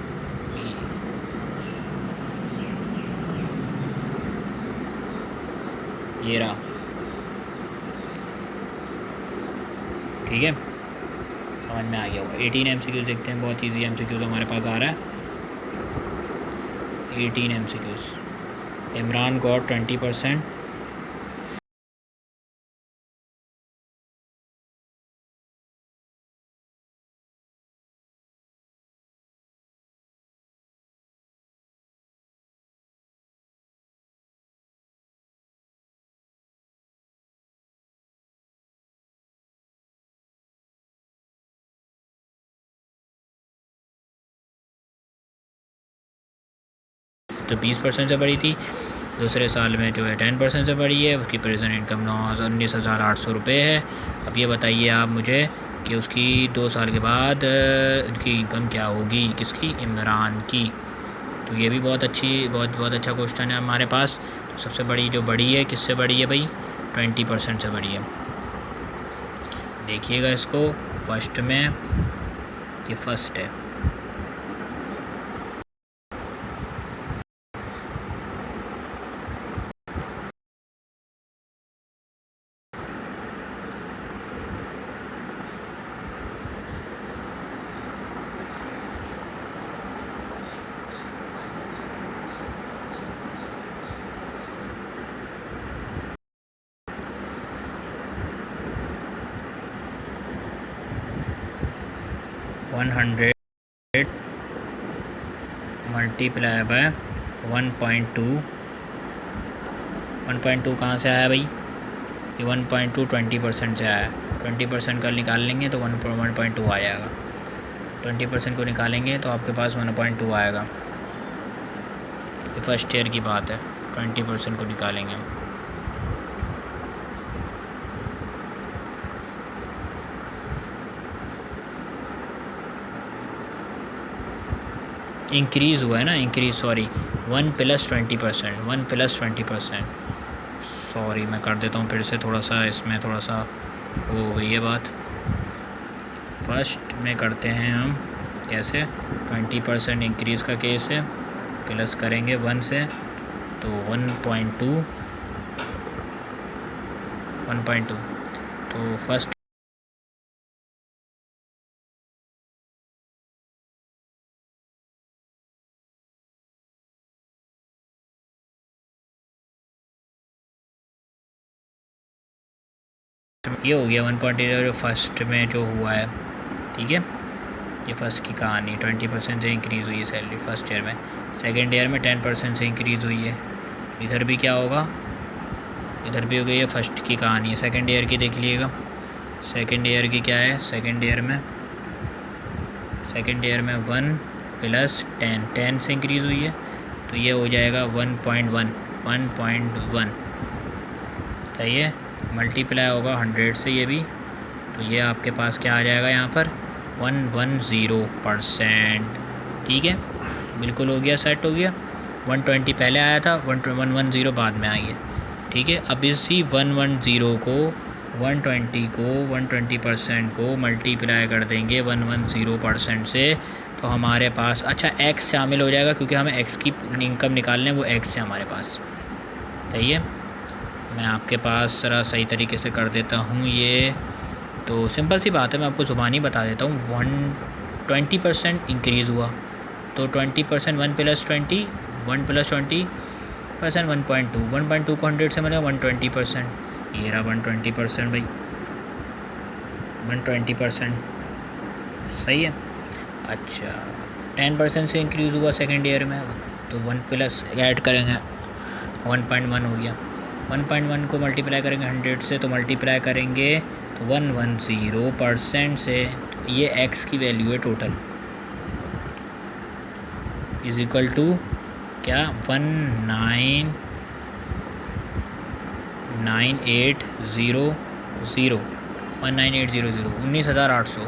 ये रहा, ठीक है। समझ में आ गया होगा। 18 MCQs देखते हैं, बहुत ईजी MCQs हमारे पास आ रहा है। 18 MCQs। इमरान गॉट 20%। तो 20% से बढ़ी थी, दूसरे साल में जो है 10% से बढ़ी है। उसकी प्रेजेंट इनकम 19,800 रुपये है। अब ये बताइए आप मुझे कि उसकी 2 साल के बाद उनकी इनकम क्या होगी, किसकी, इमरान की। तो ये भी बहुत अच्छा क्वेश्चन है हमारे पास। तो सबसे बड़ी जो बड़ी है, किससे बड़ी है भाई, 20% से बड़ी है। देखिएगा इसको, फर्स्ट में ये फर्स्ट है। One 100 multiply bye 1.2। 1.2 कहाँ से आया भाई, ये 1.2 20% से आया। 20% का निकाल लेंगे तो 1.2 आ जाएगा। 20% को निकालेंगे तो आपके पास 1.2 आएगा। ये फर्स्ट ईयर की बात है, 20% को निकालेंगे। इंक्रीज़ हुआ है ना, इंक्रीज़, सॉरी 1 + 20%, 1 + 20%। सॉरी मैं कर देता हूँ फिर से, थोड़ा सा इसमें थोड़ा सा वो हो गई है बात। फर्स्ट में करते हैं हम कैसे, 20% इंक्रीज़ का केस है, प्लस करेंगे 1 से तो 1.2। तो फर्स्ट ये हो गया 1.0 फर्स्ट में जो हुआ है, ठीक है। ये फर्स्ट की कहानी, 20% से इंक्रीज़ हुई है सैलरी फर्स्ट ईयर में। सेकेंड ईयर में 10% से इंक्रीज़ हुई है। इधर भी क्या होगा, इधर भी हो गई है, फर्स्ट की कहानी है। सेकेंड ईयर की देख लीजिएगा, सेकेंड ईयर की क्या है, सेकेंड ईयर में 1 + 10 से इंक्रीज़ हुई है, तो ये हो जाएगा 1.1 सही है। मल्टीप्लाई होगा 100 से ये भी, तो ये आपके पास क्या आ जाएगा यहाँ पर 110%, ठीक है। बिल्कुल हो गया, सेट हो गया। 120 पहले आया था, 110 बाद में आई है, ठीक है। अब इसी 110 को 120 को 120% को मल्टीप्लाई कर देंगे 110% से, तो हमारे पास अच्छा एक्स शामिल हो जाएगा, क्योंकि हमें एक्स की इनकम निकालने, वो एक्स है हमारे पास, सही है। मैं आपके पास ज़रा सही तरीके से कर देता हूँ ये। तो सिंपल सी बात है, मैं आपको ज़ुबानी बता देता हूँ। 20% इंक्रीज़ हुआ, तो 20% 1 + 20 1+20% 1.2 को 100 से मिलेगा 120%। ये रहा 120% भाई, 120% सही है। अच्छा 10% से इंक्रीज़ हुआ सेकेंड ईयर में, तो 1+ ऐड करेंगे 1.1 हो गया। 1.1 को मल्टीप्लाई करेंगे 100 से, तो मल्टीप्लाई करेंगे तो 110% से, ये x की वैल्यू है टोटल, इज इक्वल टू क्या 19,800 19,800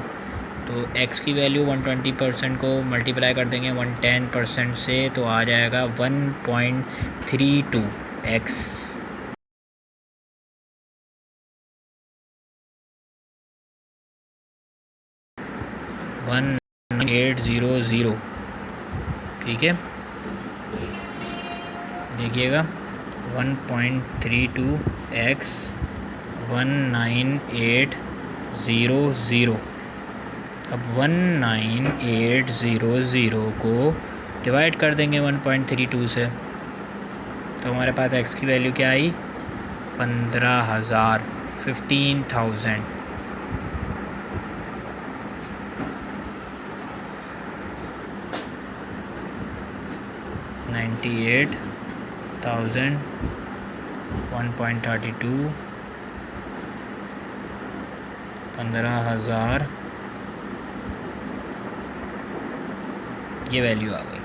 तो x की वैल्यू 120% को मल्टीप्लाई कर देंगे 110% से, तो आ जाएगा 1.32x। 1,800, ठीक है। देखिएगा 1.32x 19,800, अब 19800 को डिवाइड कर देंगे 1.32 से, तो हमारे पास x की वैल्यू क्या आई? 15,000, 15,000। $98,000, 1.32, 15,000, ये वैल्यू आ गई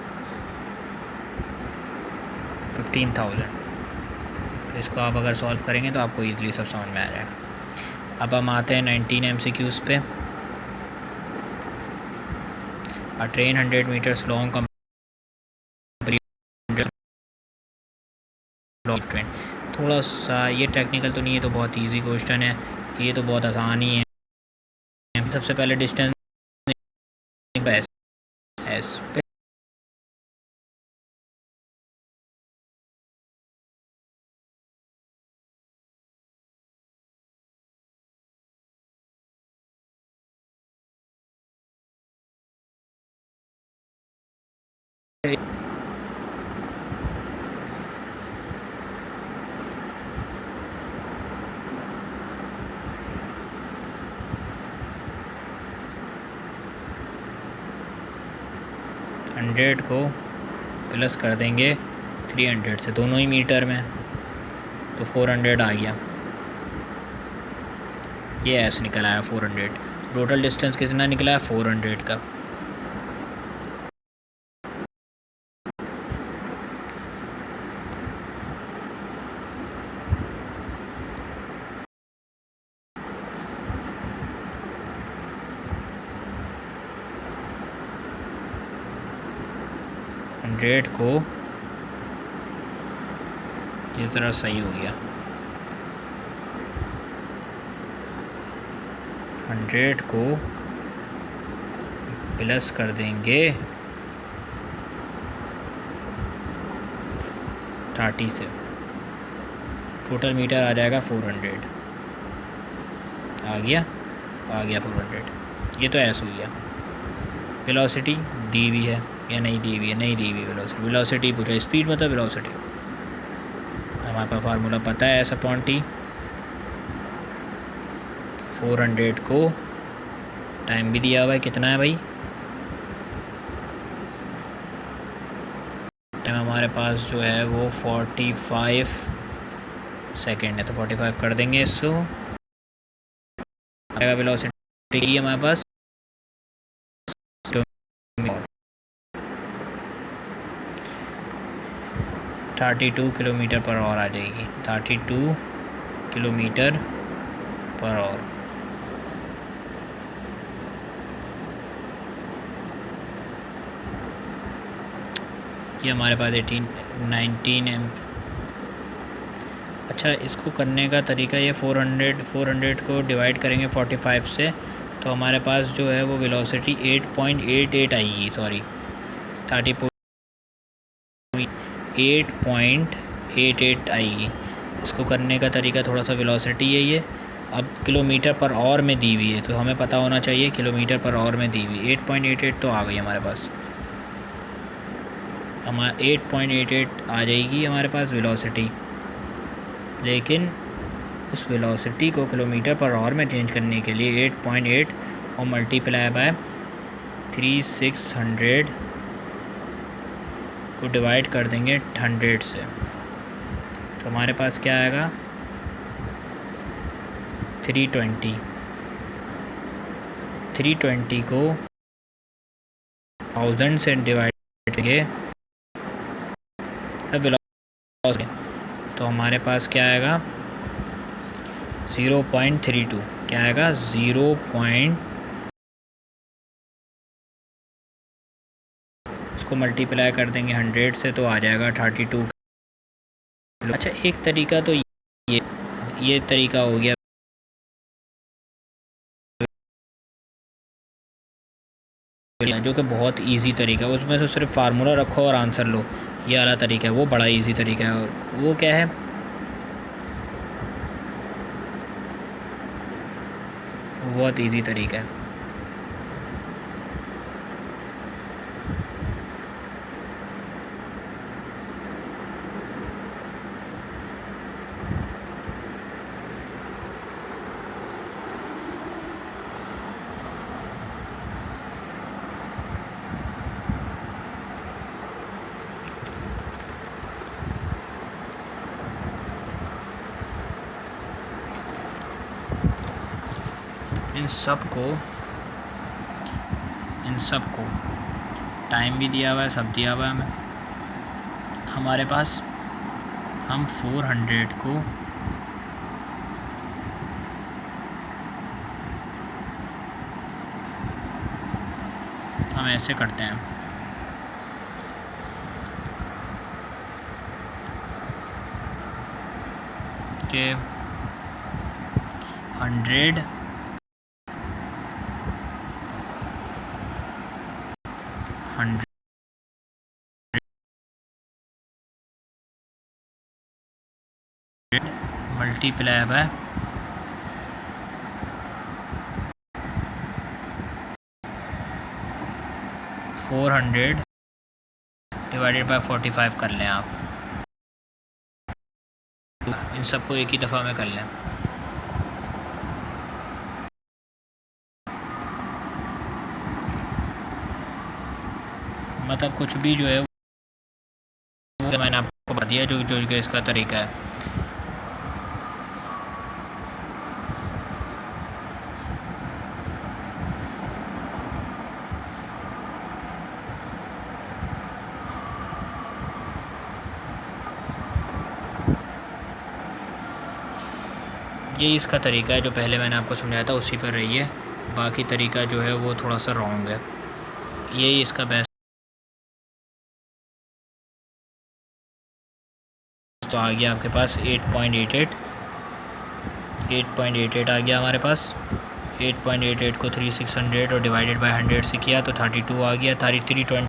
15,000। तो इसको आप अगर सॉल्व करेंगे तो आपको ईज़िली सब समझ में आ जाएगा। अब हम आते हैं 19 MCQs पे। A train 100 meters long train, थोड़ा सा ये टेक्निकल तो नहीं है, तो बहुत इजी क्वेश्चन है कि ये तो बहुत आसान ही है। सबसे पहले डिस्टेंस एस पे 100 को प्लस कर देंगे 300 से, दोनों ही मीटर में, तो 400 आ गया। ये ऐसे निकल आया 400। टोटल डिस्टेंस कितना निकला है? 400 का। रेट को ये ज़रा सही हो गया, 100 को प्लस कर देंगे 30 से, टोटल मीटर आ जाएगा 400। आ गया 400। ये तो ऐसा हो गया। वेलोसिटी दी हुई है या नहीं दी हुई है? नहीं दी हुई वेलोसिटी पूछा, स्पीड मतलब वेलोसिटी। हमारे पास फार्मूला पता है एस अपॉन टी। 400 को टाइम भी दिया हुआ है, कितना है भाई? टाइम हमारे पास जो है वो 45 सेकेंड है, तो 45 कर देंगे इसको। वेलोसिटी हमारे पास 32 किलोमीटर पर आवर आ जाएगी, 32 किलोमीटर पर आवर। ये हमारे पास 19 अच्छा, इसको करने का तरीका ये 400 को डिवाइड करेंगे 45 से, तो हमारे पास जो है वो वेलोसिटी 8.88 आएगी, सॉरी 8.88 आएगी। इसको करने का तरीका थोड़ा सा, वेलोसिटी है ये, अब किलोमीटर पर आवर में दी हुई है, तो हमें पता होना चाहिए किलोमीटर पर आवर में दी हुई। 8.88 तो आ गई हमारे पास, 8.88 आ जाएगी हमारे पास वेलोसिटी। लेकिन उस वेलोसिटी को किलोमीटर पर आवर में चेंज करने के लिए 8.8 और मल्टीप्लाई बाय 3600 को डिवाइड कर देंगे 100 से, तो हमारे पास क्या आएगा? 320 को 1000 से डिवाइड करेंगे तब वेलोसिटी, तो हमारे पास क्या आएगा? 0.32। क्या आएगा? 0. उसको मल्टीप्लाई कर देंगे 100 से, तो आ जाएगा 32। अच्छा, एक तरीका तो ये तरीका हो गया जो कि बहुत इजी तरीका है, उसमें से सिर्फ फार्मूला रखो और आंसर लो। ये वाला तरीका है, वो बड़ा इजी तरीका है। और वो क्या है? बहुत इजी तरीका है। इन सब को टाइम भी दिया हुआ है, सब दिया हुआ है हमें हमारे पास। हम 400 को हम ऐसे करते हैं कि 100 मल्टीप्लाई बाय 400 डिवाइडेड बाय 45 कर लें आप। इन सबको एक ही दफ़ा में कर लें। मतलब कुछ भी जो है वो मैंने आपको बता दिया जो इसका तरीका है। ये इसका तरीका है जो पहले मैंने आपको समझाया था, उसी पर रहिए। बाकी तरीका जो है वो थोड़ा सा रॉन्ग है। यही इसका बेस्ट। तो आ गया आपके पास 8.88 आ गया हमारे पास। 8.88 को 3600 और डिवाइडेड बाय 100 से किया तो 32 आ गया। 3320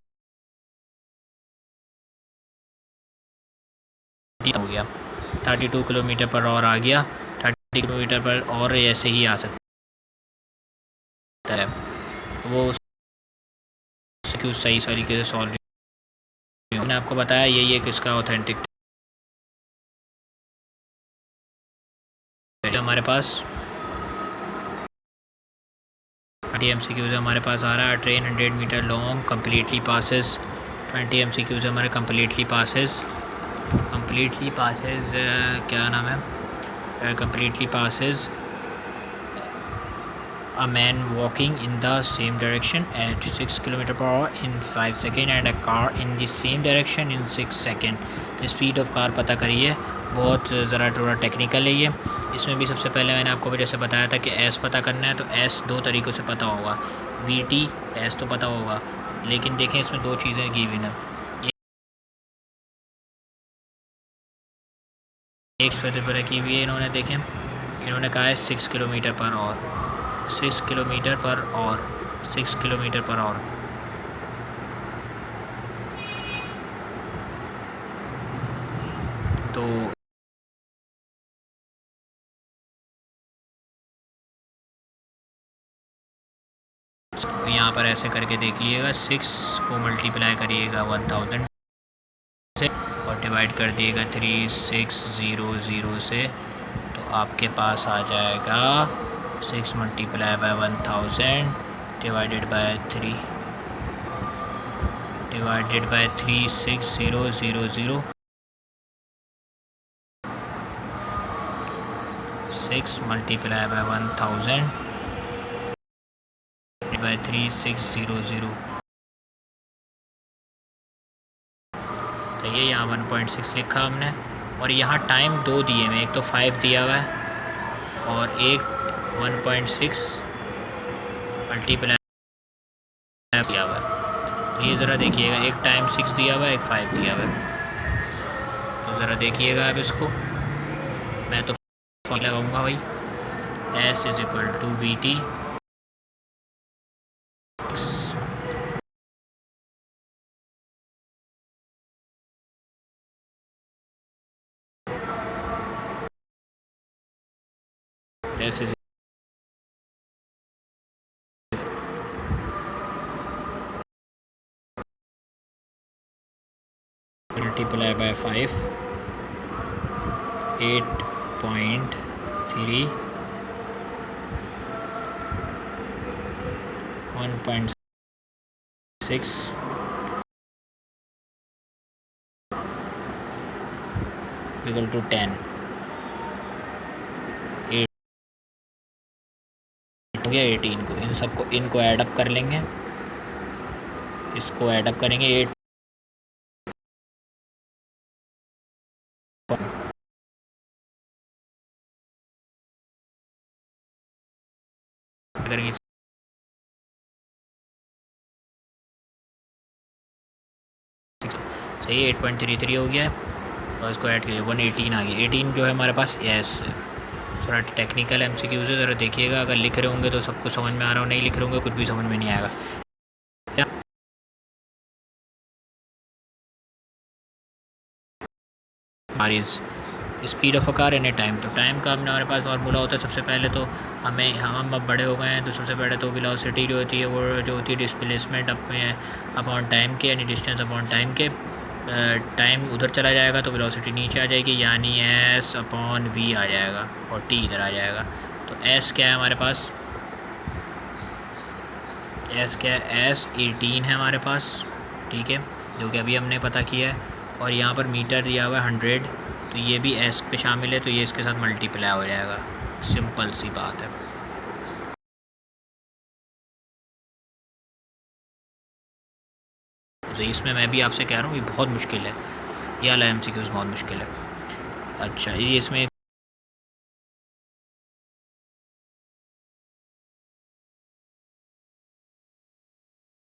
हो गया। 32 किलोमीटर पर और आ गया। 30 किलोमीटर पर और ऐसे ही आ सकता है वो क्यों सही तरीके से सॉल्व। मैंने आपको बताया यही एक इसका ऑथेंटिक हमारे पास 20 MCQs हमारे पास आ रहा है। Train 100 metre long completely passes. 20 MCQs हमारे कम्प्लीटली पासेस क्या नाम है, completely passes a man walking in the same direction at 6 km/h in 5 seconds and a car in the same direction in 6 seconds। तो speed of car पता करिए। बहुत ज़रा थोड़ा टेक्निकल है ये। इसमें भी सबसे पहले मैंने आपको जैसे बताया था कि एस पता करना है तो एस दो तरीक़ों से पता होगा। वीटी एस तो पता होगा, लेकिन देखें इसमें दो चीज़ें गिवन है। एक स्पेसिफिक की हुई है इन्होंने, देखें इन्होंने कहा है 6 किलोमीटर पर और 6 किलोमीटर पर और 6 किलोमीटर पर और। तो यहाँ पर ऐसे करके देख लीजिएगा। 6 को मल्टीप्लाई करिएगा 1000 से और डिवाइड कर दिएगा 3600 से, तो आपके पास आ जाएगा 6 multiply by 1000 divided by 36000। 6 multiply by 1000 by 3600। तो ये यहाँ 1.6 लिखा हमने। और यहाँ टाइम दो दिए हैं, एक तो 5 दिया हुआ है और एक 1.6 मल्टीप्लाई दिया हुआ है। तो ये ज़रा देखिएगा, एक टाइम 6 दिया हुआ है, एक 5 दिया हुआ है। तो ज़रा देखिएगा आप इसको। मैं तो लगाऊंगा भाई, S = VT S multiply by 5 8.3 1.6 equal to 10। 8 गया 18 को। इन सबको इनको ऐडअप कर लेंगे, इसको ऐडअप करेंगे 8 करेंगे, सही 8.33 हो गया है। और इसको ऐड करिए 118 आ गया। 18 जो है हमारे पास यस। थोड़ा टेक्निकल MCQs है, ज़रा देखिएगा। अगर लिख रहे होंगे तो सबको समझ में आ रहा हो, नहीं लिख रहे होंगे कुछ भी समझ में नहीं आएगा। Speed of a car in A time, तो टाइम का हमने हमारे पास फार्मूला होता है। सबसे पहले तो हम अब बड़े हो गए हैं, तो सबसे पहले तो वेलोसिटी जो होती है वो जो होती है डिस्प्लेसमेंट अपॉन टाइम के, यानी डिस्टेंस अपॉन टाइम के। टाइम उधर चला जाएगा तो वेलोसिटी नीचे आ जाएगी, यानी s अपॉन v आ जाएगा और t इधर आ जाएगा। तो s क्या है हमारे पास, s क्या है, s 18 है हमारे पास, ठीक है, जो कि अभी हमने पता किया है। और यहाँ पर मीटर दिया हुआ है 100, तो ये भी s पे शामिल है, तो ये इसके साथ मल्टीप्लाई हो जाएगा। सिंपल सी बात है। तो इसमें मैं भी आपसे कह रहा हूँ ये बहुत मुश्किल है, ये वाला MCQs बहुत मुश्किल है। अच्छा, ये इसमें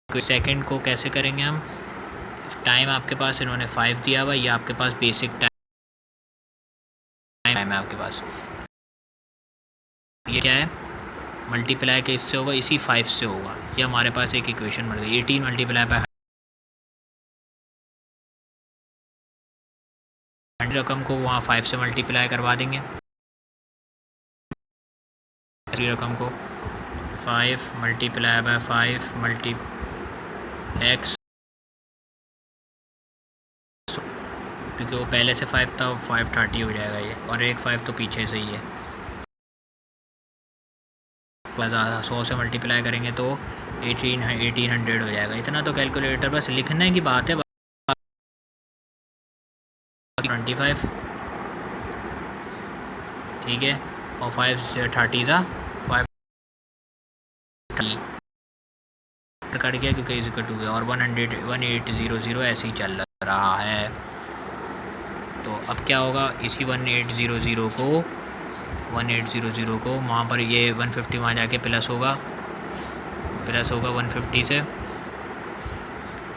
सेकंड को कैसे करेंगे हम। टाइम आपके पास इन्होंने 5 दिया हुआ, ये आपके पास बेसिक टाइम है आपके पास। ये क्या है, मल्टीप्लाई के इससे होगा, इसी 5 से होगा। ये हमारे पास एक इक्वेशन बन गई, 18 मल्टीप्लाई बाय 100 रकम को वहाँ 5 से मल्टीप्लाई करवा देंगे। रकम को 5 मल्टीप्लाई बाय 5 मल्टी x, क्योंकि वो पहले से 5 था, 530 हो जाएगा ये, और एक 5 तो पीछे से ही है। प्लस 100 से मल्टीप्लाई करेंगे तो 1800 हो जाएगा। इतना तो कैलकुलेटर बस लिखने की बात है। 25, ठीक है, और 530 5 कट गया क्योंकि इज इक्वल टू गया, और 1800 ऐसे ही चल रहा है। तो अब क्या होगा, इसी 1800 को वहाँ पर ये 150 वहाँ जाके प्लस होगा 150 से,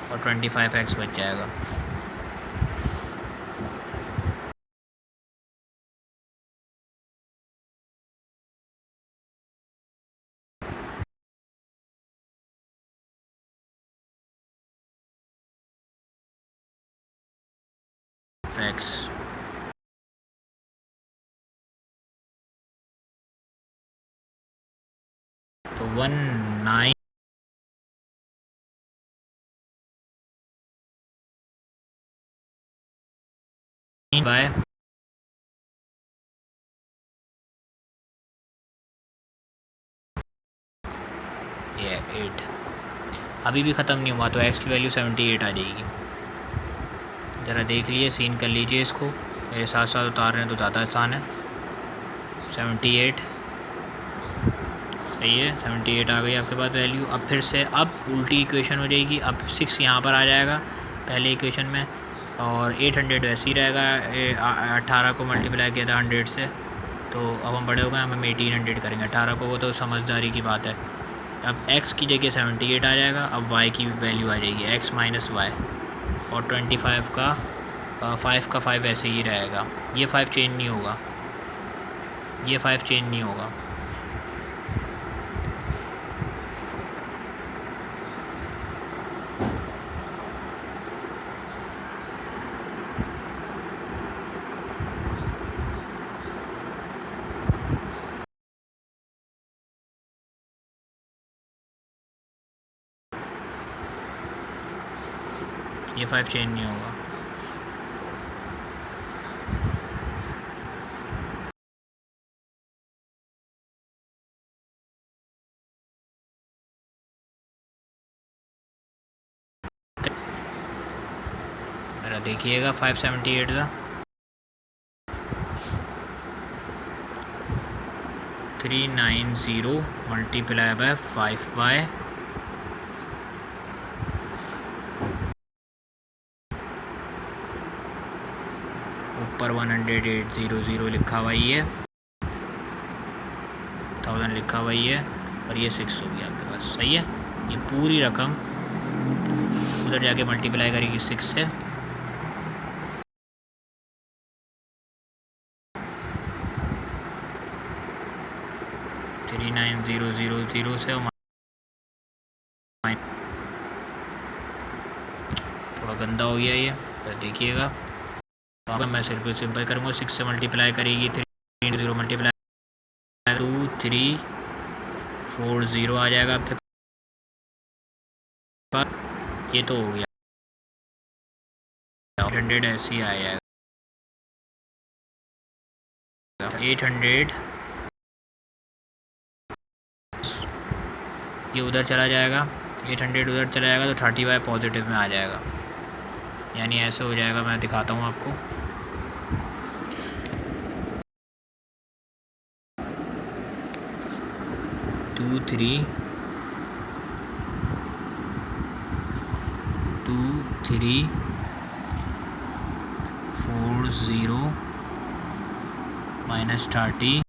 और 25x बच जाएगा। x तो 19 बाय ये 8 अभी भी ख़त्म नहीं हुआ, तो x की वैल्यू 78 आ जाएगी। ज़रा देख लिए, सीन कर लीजिए इसको, मेरे साथ साथ उतार रहे हैं तो ज़्यादा आसान है। 78 सही है, 78 आ गई आपके पास वैल्यू। अब फिर से अब उल्टी इक्वेशन हो जाएगी, अब 6 यहाँ पर आ जाएगा पहले इक्वेशन में, और 800 वैसे ही रहेगा। 18 को मल्टीप्लाई किया था 100 से, तो अब हम बड़े हो गए, हम 1800 करेंगे 18 को, वो तो समझदारी की बात है। अब x की जगह 78 आ जाएगा, अब y की वैल्यू आ जाएगी x माइनस वाई, और 25 का 5 का 5 ऐसे ही रहेगा। ये 5 चेंज नहीं होगा, ये 5 चेंज नहीं होगा। ये 5 चेंज नहीं होगा। मेरा देखिएगा 578 था, 390 मल्टीप्लाई बाय 5y ऊपर 108,000 लिखा हुआ ही है, 1000 लिखा हुआ ही है, और ये 6 हो गया आपके पास। सही है। ये पूरी रकम उधर जाके मल्टीप्लाई करेगी 6 से, थ्री नाइन ज़ीरो से, थोड़ा गंदा हो गया ये, तो देखिएगा। तो अगर मैं सिर्फ सिंपल करूँगा, 6 से मल्टीप्लाई करेगी, 3 मल्टीप्लाई 2340 आ जाएगा आपके पास। ये तो हो गया 800, ऐसे ही आ जाएगा 800। ये उधर चला जाएगा, 800 उधर चला जाएगा, तो 30y पॉजिटिव में आ जाएगा। यानी ऐसे हो जाएगा, मैं दिखाता हूँ आपको। Two three 40 minus 30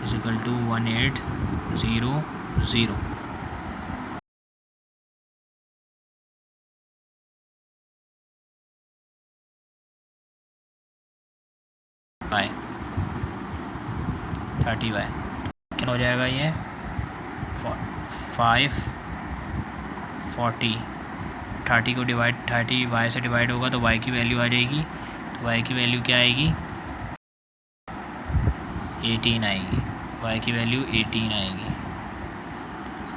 is equal to 1800। By 30y क्या हो जाएगा ये 540। 30 को डिवाइड 30 y से डिवाइड होगा तो y की वैल्यू आ जाएगी। तो y की वैल्यू क्या आएगी 18 आएगी। y की वैल्यू 18 आएगी।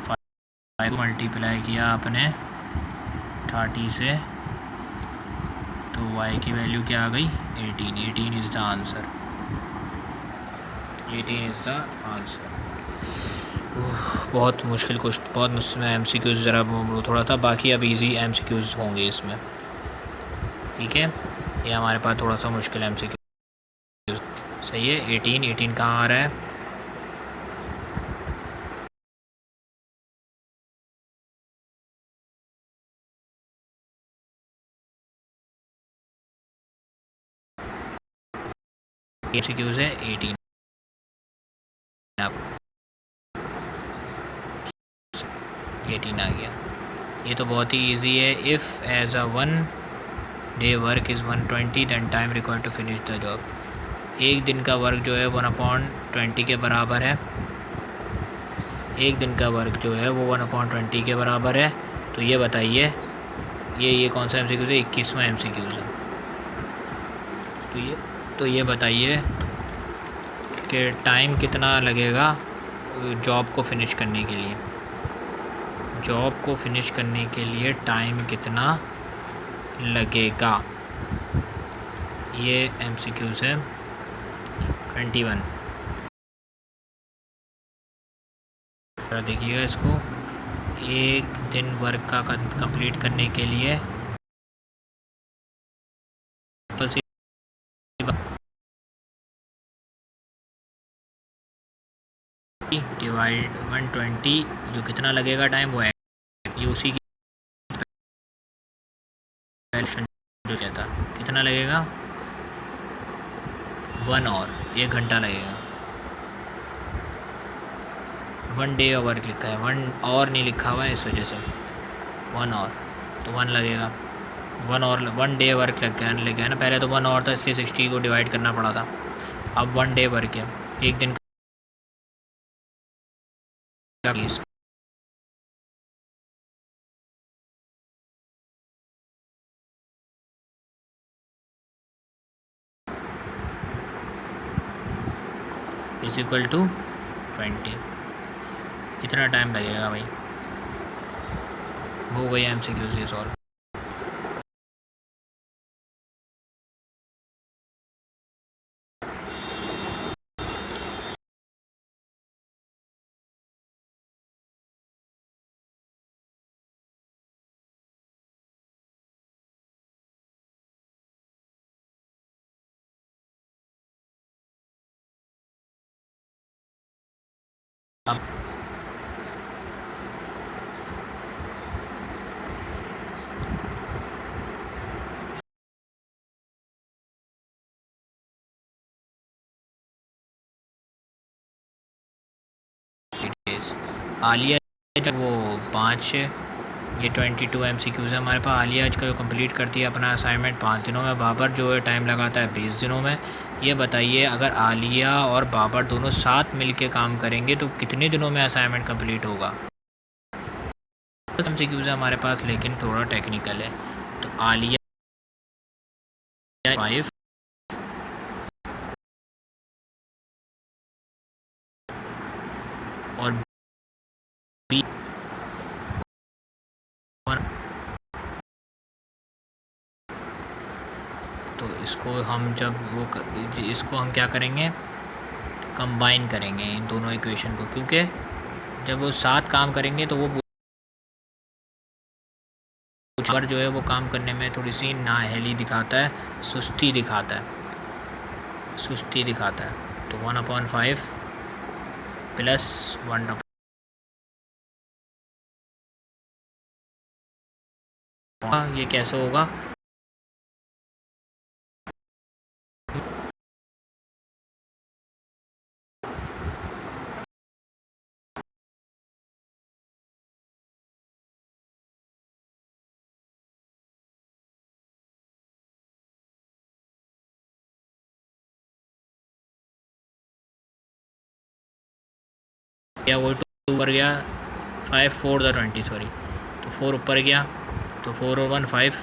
5 को मल्टीप्लाई किया आपने 30 से, तो y की वैल्यू क्या आ गई 18। 18 is the answer. 18 is the answer. बहुत मुश्किल क्वेश्चन, बहुत मुश्किल MCQs ज़रा थोड़ा था, बाकी अब इजी MCQs होंगे इसमें। ठीक है, ये हमारे पास थोड़ा सा मुश्किल MCQ। सही है। 18 कहाँ आ रहा है, MCQs है 18। आप 18 आ गया। ये तो बहुत ही इजी है। If age a 1 day work is 120 than time required to finish the job. एक दिन का वर्क जो है 1/20 के बराबर है। एक दिन का वर्क जो है वो 1/20 के बराबर है। तो ये बताइए, ये कौन सा MCQ है, 21वां MCQ है। तो ये बताइए कि टाइम कितना लगेगा जॉब को फिनिश करने के लिए। जॉब को फिनिश करने के लिए टाइम कितना लगेगा, ये MCQs है 21। देखिएगा इसको। एक दिन वर्क का कंप्लीट करने के लिए डिवाइड 120, जो कितना लगेगा टाइम वो है, ये उसी की जो कहता कितना लगेगा 1 आवर, 1 घंटा लगेगा। 1 डे का वर्क लिखा है, 1 आवर नहीं लिखा हुआ है, इस वजह से 1 आवर, तो 1 लगेगा। 1 आवर 1 डे वर्क लग गया ना। पहले तो 1 आवर था, इसलिए 60 को डिवाइड करना पड़ा था। अब 1 डे वर्क है, एक दिन का इज इक्वल टू 20। इतना टाइम लगेगा भाई। हो गई MCQ से सॉल्व। अब आलिया जब वो 5 ये 22 MCQs है हमारे पास। आलिया आज का जो कंप्लीट करती है अपना असाइनमेंट 5 दिनों में, बाबर जो है टाइम लगाता है 20 दिनों में। ये बताइए अगर आलिया और बाबर दोनों साथ मिलके काम करेंगे तो कितने दिनों में असाइनमेंट कंप्लीट होगा। MCQs है हमारे पास लेकिन थोड़ा टेक्निकल है। तो आलिया 5 और बी 1, तो इसको हम जब इसको हम क्या करेंगे, कंबाइन करेंगे इन दोनों इक्वेशन को, क्योंकि जब वो साथ काम करेंगे तो वो बाबर जो है वो काम करने में थोड़ी सी नाअहली दिखाता है, सुस्ती दिखाता है। तो 1/5 प्लस 1 ये कैसे होगा, या वो 2 ऊपर गया, 5 4 20 सॉरी, तो 4 ऊपर गया तो 4 और 1 5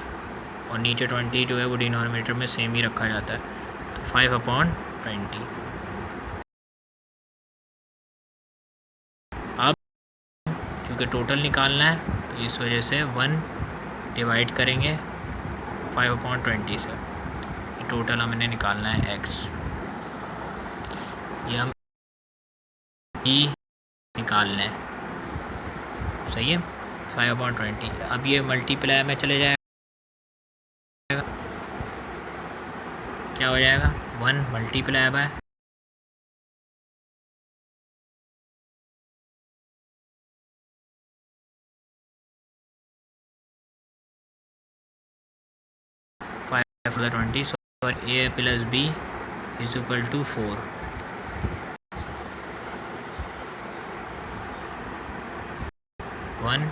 और नीचे 20 जो है वो डिनोमिनेटर में सेम ही रखा जाता है, तो 5/20। अब क्योंकि टोटल निकालना है तो इस वजह से 1 डिवाइड करेंगे 5/20 से, टोटल हमने निकालना है x, ये हम ई निकालना है, सही है 5/20। अब ये मल्टीप्लाई में चले जाएगा, क्या हो जाएगा 1 मल्टीप्लाई बाय 5/20 और a plus b is equal to 4। One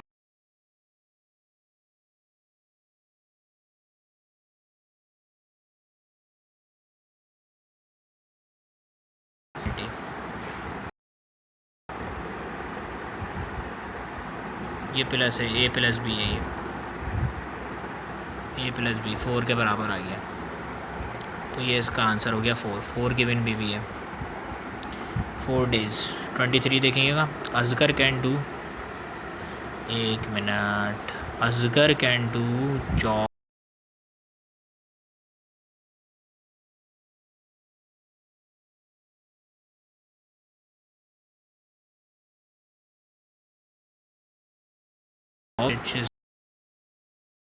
ये प्लस है, a प्लस बी है, ये a प्लस बी 4 के बराबर आ गया, तो ये इसका आंसर हो गया 4 गिवन भी है। 4 days 23 देखेंगे, Asgar can do, 1 minute, Asgar can do job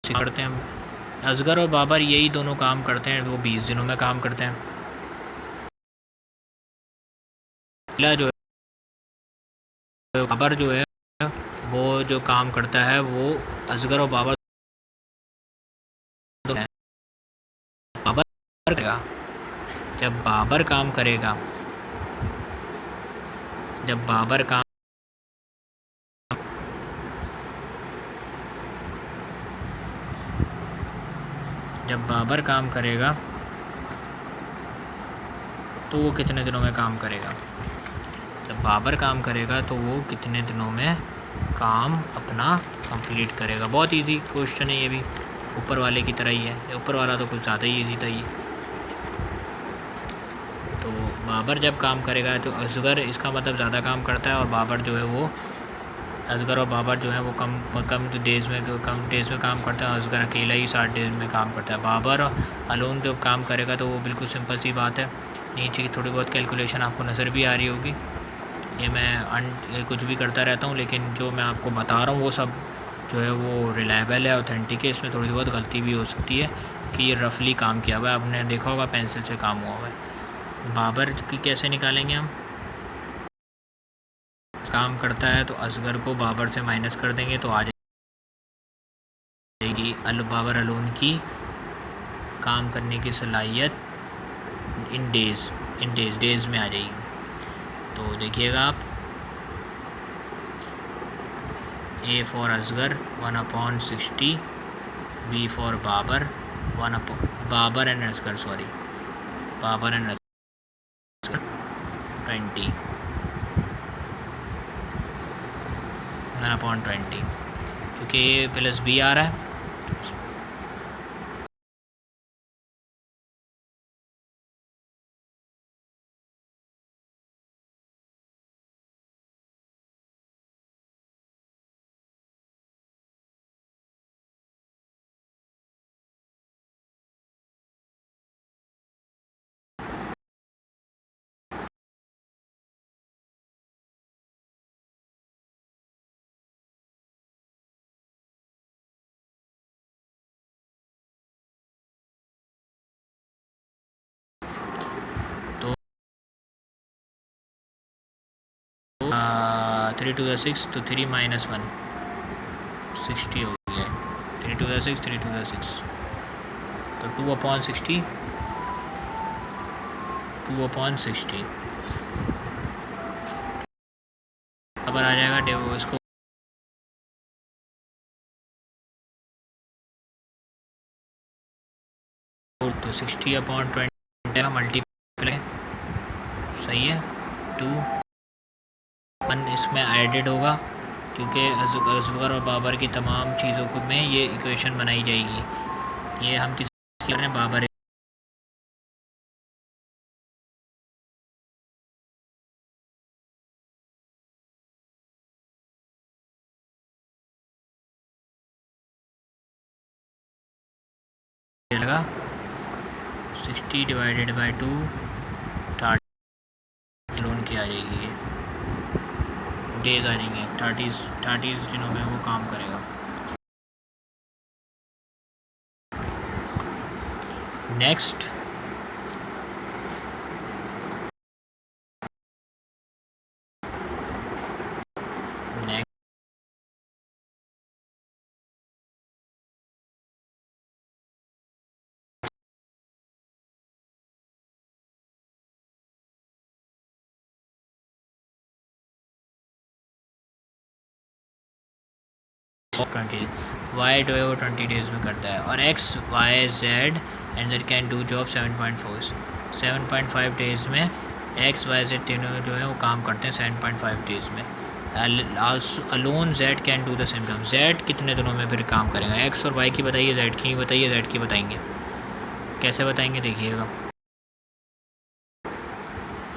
करते हैं। असगर और बाबर यही दोनों काम करते हैं, वो 20 दिनों में काम करते हैं। जो बाबर जो है वो जो काम करता है वो असगर और बाबर करेगा। जब बाबर काम करेगा, जब बाबर काम करेगा तो वो कितने दिनों में काम करेगा, जब बाबर काम करेगा तो वो कितने दिनों में काम अपना कंप्लीट करेगा। बहुत इजी क्वेश्चन है ये भी, ऊपर वाले की तरह ही है, ऊपर वाला तो कुछ ज़्यादा ही इजी था ये। तो बाबर जब काम करेगा तो असगर इसका मतलब ज़्यादा काम करता है, और बाबर जो है वो असगर और बाबर जो है वो कम डेज़ में काम करता है, असगर अकेला ही 60 डेज़ में काम करता है। बाबर अलोन जब काम करेगा तो वो बिल्कुल सिंपल सी बात है, नीचे की थोड़ी बहुत कैलकुलेशन आपको नज़र भी आ रही होगी। ये मैं कुछ भी करता रहता हूँ, लेकिन जो मैं आपको बता रहा हूँ वो सब जो है वो रिलायबल है, ऑथेंटिक है, इसमें थोड़ी बहुत गलती भी हो सकती है कि ये रफली काम किया हुआ है, आपने देखा होगा पेंसिल से काम हुआ है। बाबर की कैसे निकालेंगे हम, काम करता है तो असगर को बाबर से माइनस कर देंगे तो आ जाएगी बाबर अलोन की काम करने की सलाहियत इन डेज़ में आ जाएगी। तो देखिएगा आप, A for Asgar 1/60, B for Babar Babar and Asgar 20 1/20, क्योंकि ए प्लस बी आ रहा है। तो 3 to the 6 तो 3 - 1 60 हो गया है। 3 to the 6 तो 2/60 बराबर आ जाएगा इसको तो 60/20 का मल्टीप्लाई, सही है। 2 1 इसमें एडेड होगा क्योंकि असगर और बाबर की तमाम चीज़ों को में ये इक्वेशन बनाई जाएगी। ये हम किस कर रहे हैं, बाबर लगा 60 डिवाइडेड बाई 2 लोन की आ जाएगी, ये डेज आ जाएंगे 30 दिनों में वो काम करेगा। नेक्स्ट वाई जो है वो 20 डेज़ में करता है, और X Y Z and Z can do job 7.5 days में। एक्स वाई जेड तीनों जो है वो काम करते हैं 7.5 डेज़ में। Alone Z can do the same job. Z कितने दिनों में फिर काम करेगा? एक्स और वाई की बताइए, जेड की बताइए, जेड की बताएंगे। कैसे बताएंगे देखिएगा,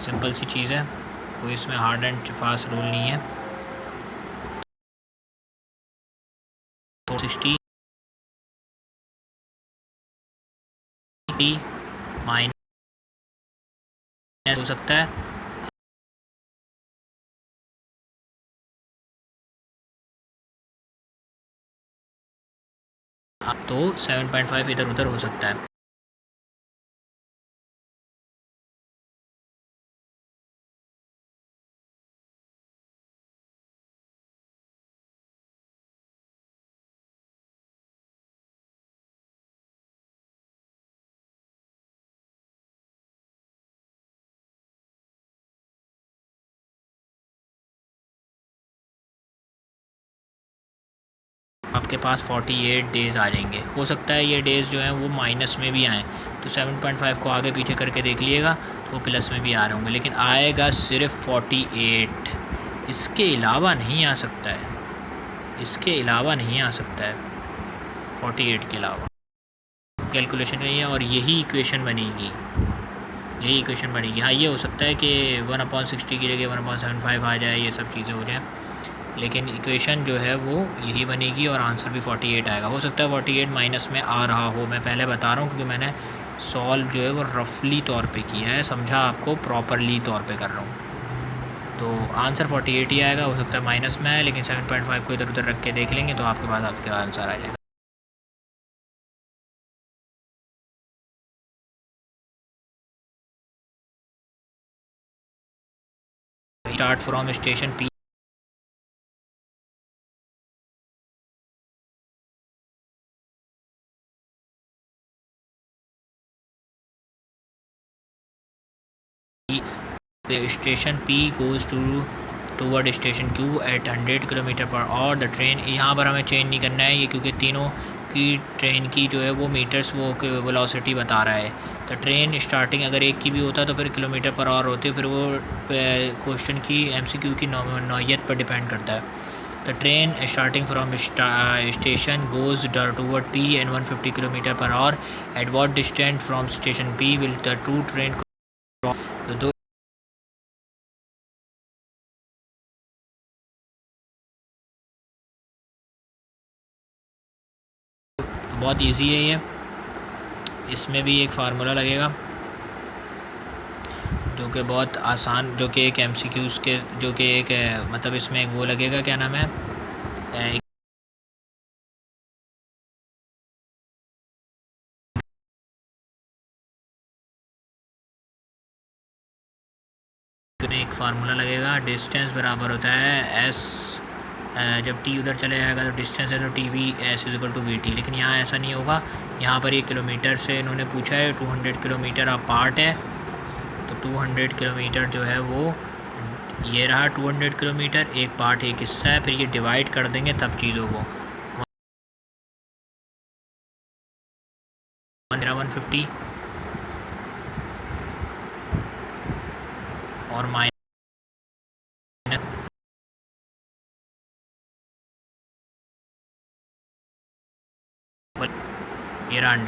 सिंपल सी चीज़ है, कोई इसमें हार्ड एंड फास्ट रूल नहीं है। तो 60 माइनस हो सकता है, तो 7.5 इधर उधर हो सकता है। आपके पास 48 डेज़ आ जाएंगे। हो सकता है ये डेज़ जो हैं वो माइनस में भी आएँ, तो 7.5 को आगे पीछे करके देख लीजिएगा तो वो प्लस में भी आ रहे होंगे, लेकिन आएगा सिर्फ 48, इसके अलावा नहीं आ सकता है, इसके अलावा नहीं आ सकता है 48 के अलावा। कैलकुलेशन यही है और यही इक्वेशन बनेगी, यही इक्वेशन बनेगी। हाँ, ये हो सकता है कि 1/60 की जगह 1/75 आ जाए, ये सब चीज़ें हो जाएँ, लेकिन इक्वेशन जो है वो यही बनेगी और आंसर भी 48 आएगा। हो सकता है 48 माइनस में आ रहा हो, मैं पहले बता रहा हूँ क्योंकि मैंने सॉल्व जो है वो रफली तौर पे किया है, समझा आपको, प्रॉपरली तौर पे कर रहा हूँ। तो आंसर 48 ही आएगा, हो सकता है माइनस में आए, लेकिन 7.5 को इधर उधर रख के देख लेंगे तो आपके पास आपके आंसर आ जाएगा। Start from station P station P goes toward station Q at 100 kilometre पर और द ट्रेन, यहाँ पर हमें चेंज नहीं करना है ये, क्योंकि तीनों की ट्रेन की जो है वो मीटर्स वो वेलोसिटी बता रहा है। तो ट्रेन स्टार्टिंग अगर एक की भी होता तो फिर किलोमीटर पर आवर होती, फिर वो क्वेश्चन की MCQ की नौयत पर डिपेंड करता है। The train starting from station goes toward P and 150 kilometre per hour at what distance from station P will the two train दो। बहुत इजी है ये, इसमें भी एक फार्मूला लगेगा जो कि बहुत आसान, जो कि एक MCQs के, जो कि एक मतलब इसमें एक वो लगेगा, क्या नाम है, एक फार्मूला लगेगा। डिस्टेंस बराबर होता है S, जब T उधर चले जाएगा तो डिस्टेंस है तो TV S equal to VT, लेकिन यहाँ ऐसा नहीं होगा। यहाँ पर ये किलोमीटर से इन्होंने पूछा है, 200 किलोमीटर पार्ट है, तो 200 किलोमीटर जो है वो ये रहा 200 किलोमीटर, एक पार्ट एक हिस्सा है, फिर ये डिवाइड कर देंगे तब चीज़ों को 150 और माइनस ये रहा 100।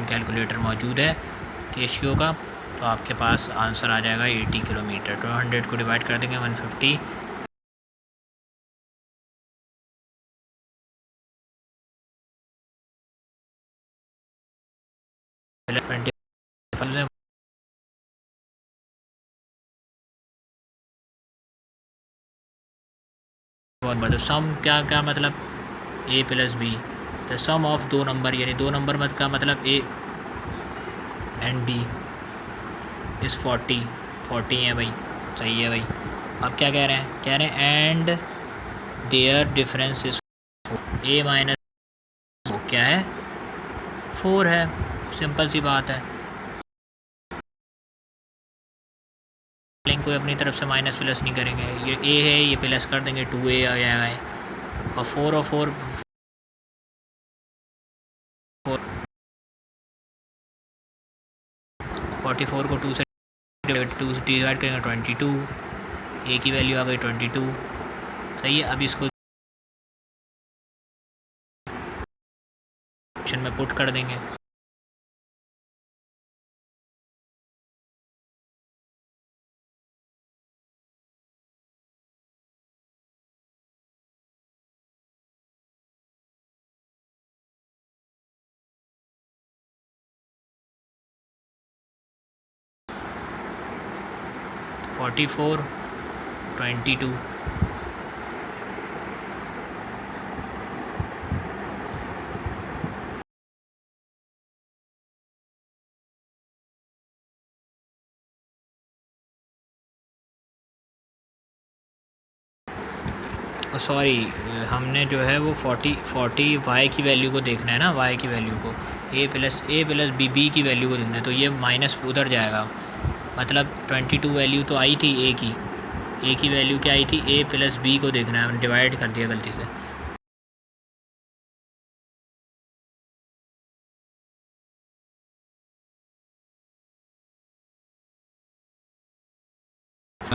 कैलकुलेटर मौजूद है केशियो का, तो आपके पास आंसर आ जाएगा 80 किलोमीटर। 200 को डिवाइड कर देंगे 150, बहुत बड़ा सम, क्या क्या मतलब A plus B, the sum of दो नंबर, यानी दो नंबर मत का मतलब A एंड B इज़ 40 है भाई, सही है भाई। अब क्या कह रहे हैं, कह रहे हैं and their difference is 4, A minus वो क्या है 4 है, सिंपल सी बात है। को अपनी तरफ से माइनस प्लस नहीं करेंगे, ये A है ये प्लस कर देंगे, 2A आ जाएगा, और 4 44 को 2 से डिवाइड करेंगे 22, A की वैल्यू आ गई 22, सही है। अब इसको ऑप्शन में पुट कर देंगे, तो 44 22 सॉरी, हमने जो है वो 40 y की वैल्यू को देखना है ना, y की वैल्यू को a प्लस b की वैल्यू को देखना है, तो ये माइनस उधर जाएगा, मतलब 22 वैल्यू तो आई थी a की वैल्यू क्या आई थी, a प्लस b को देखना है, हमने डिवाइड कर दिया गलती से।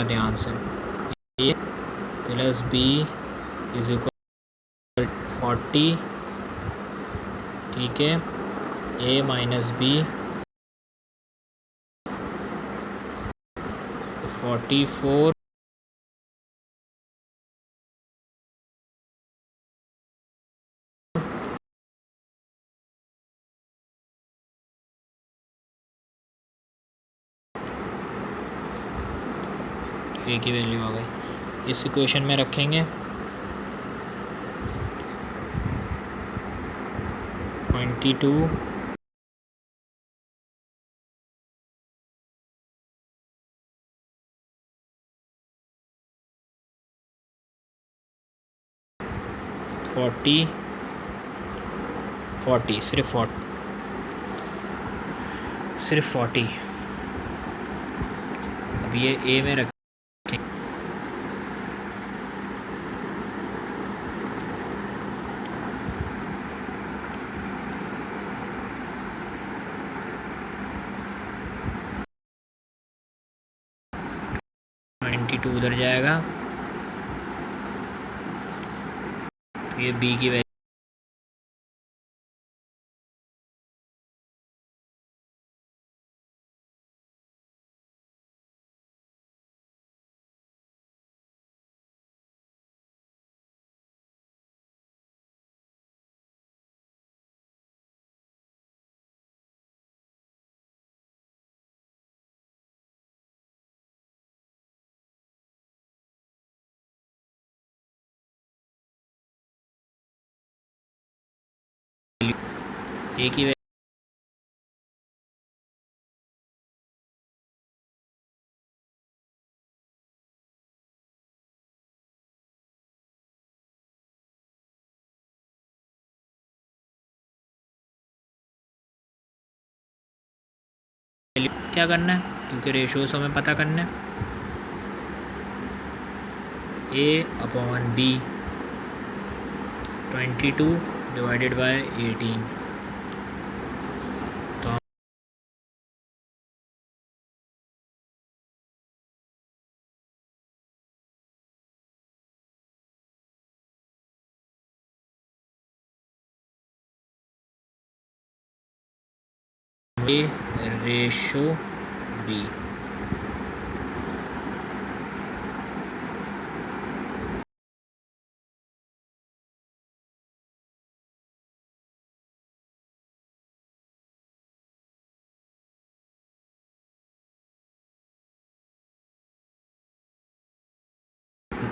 ध्यान से, a plus b is equal 40, ठीक है, a माइनस b 44 a की वैल्यू आ गई, इस इक्वेशन में रखेंगे 22 40 40 सिर्फ 40। अब ये ए में रखें। 22 उधर जाएगा, तो ये बी की वैल्यू ए की वैल्यू क्या करना है, क्योंकि रेशोस हमें पता करना है। ए अपॉन बी 22 डिवाइडेड बाय 18, तो ए रेशो बी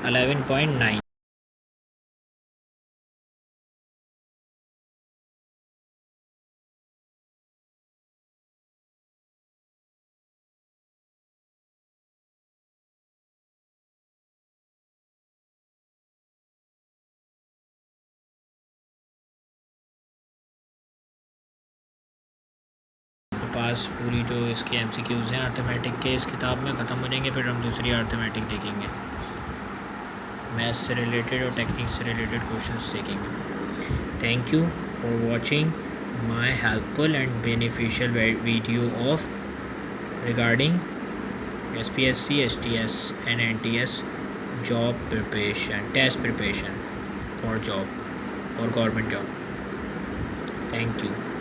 $11.9। पास पूरी जो इसके MCQs हैं अर्थमेटिक के इस किताब में ख़त्म हो जाएंगे, फिर हम दूसरी अर्थमेटिक देखेंगे, मैथ्स से रिलेटेड और टेक्निक्स से रिलेटेड क्वेश्चंस देखेंगे। Thank you for watching my helpful and beneficial video of regarding SPSC, STS and NTS job preparation, test preparation for job or government job. Thank you.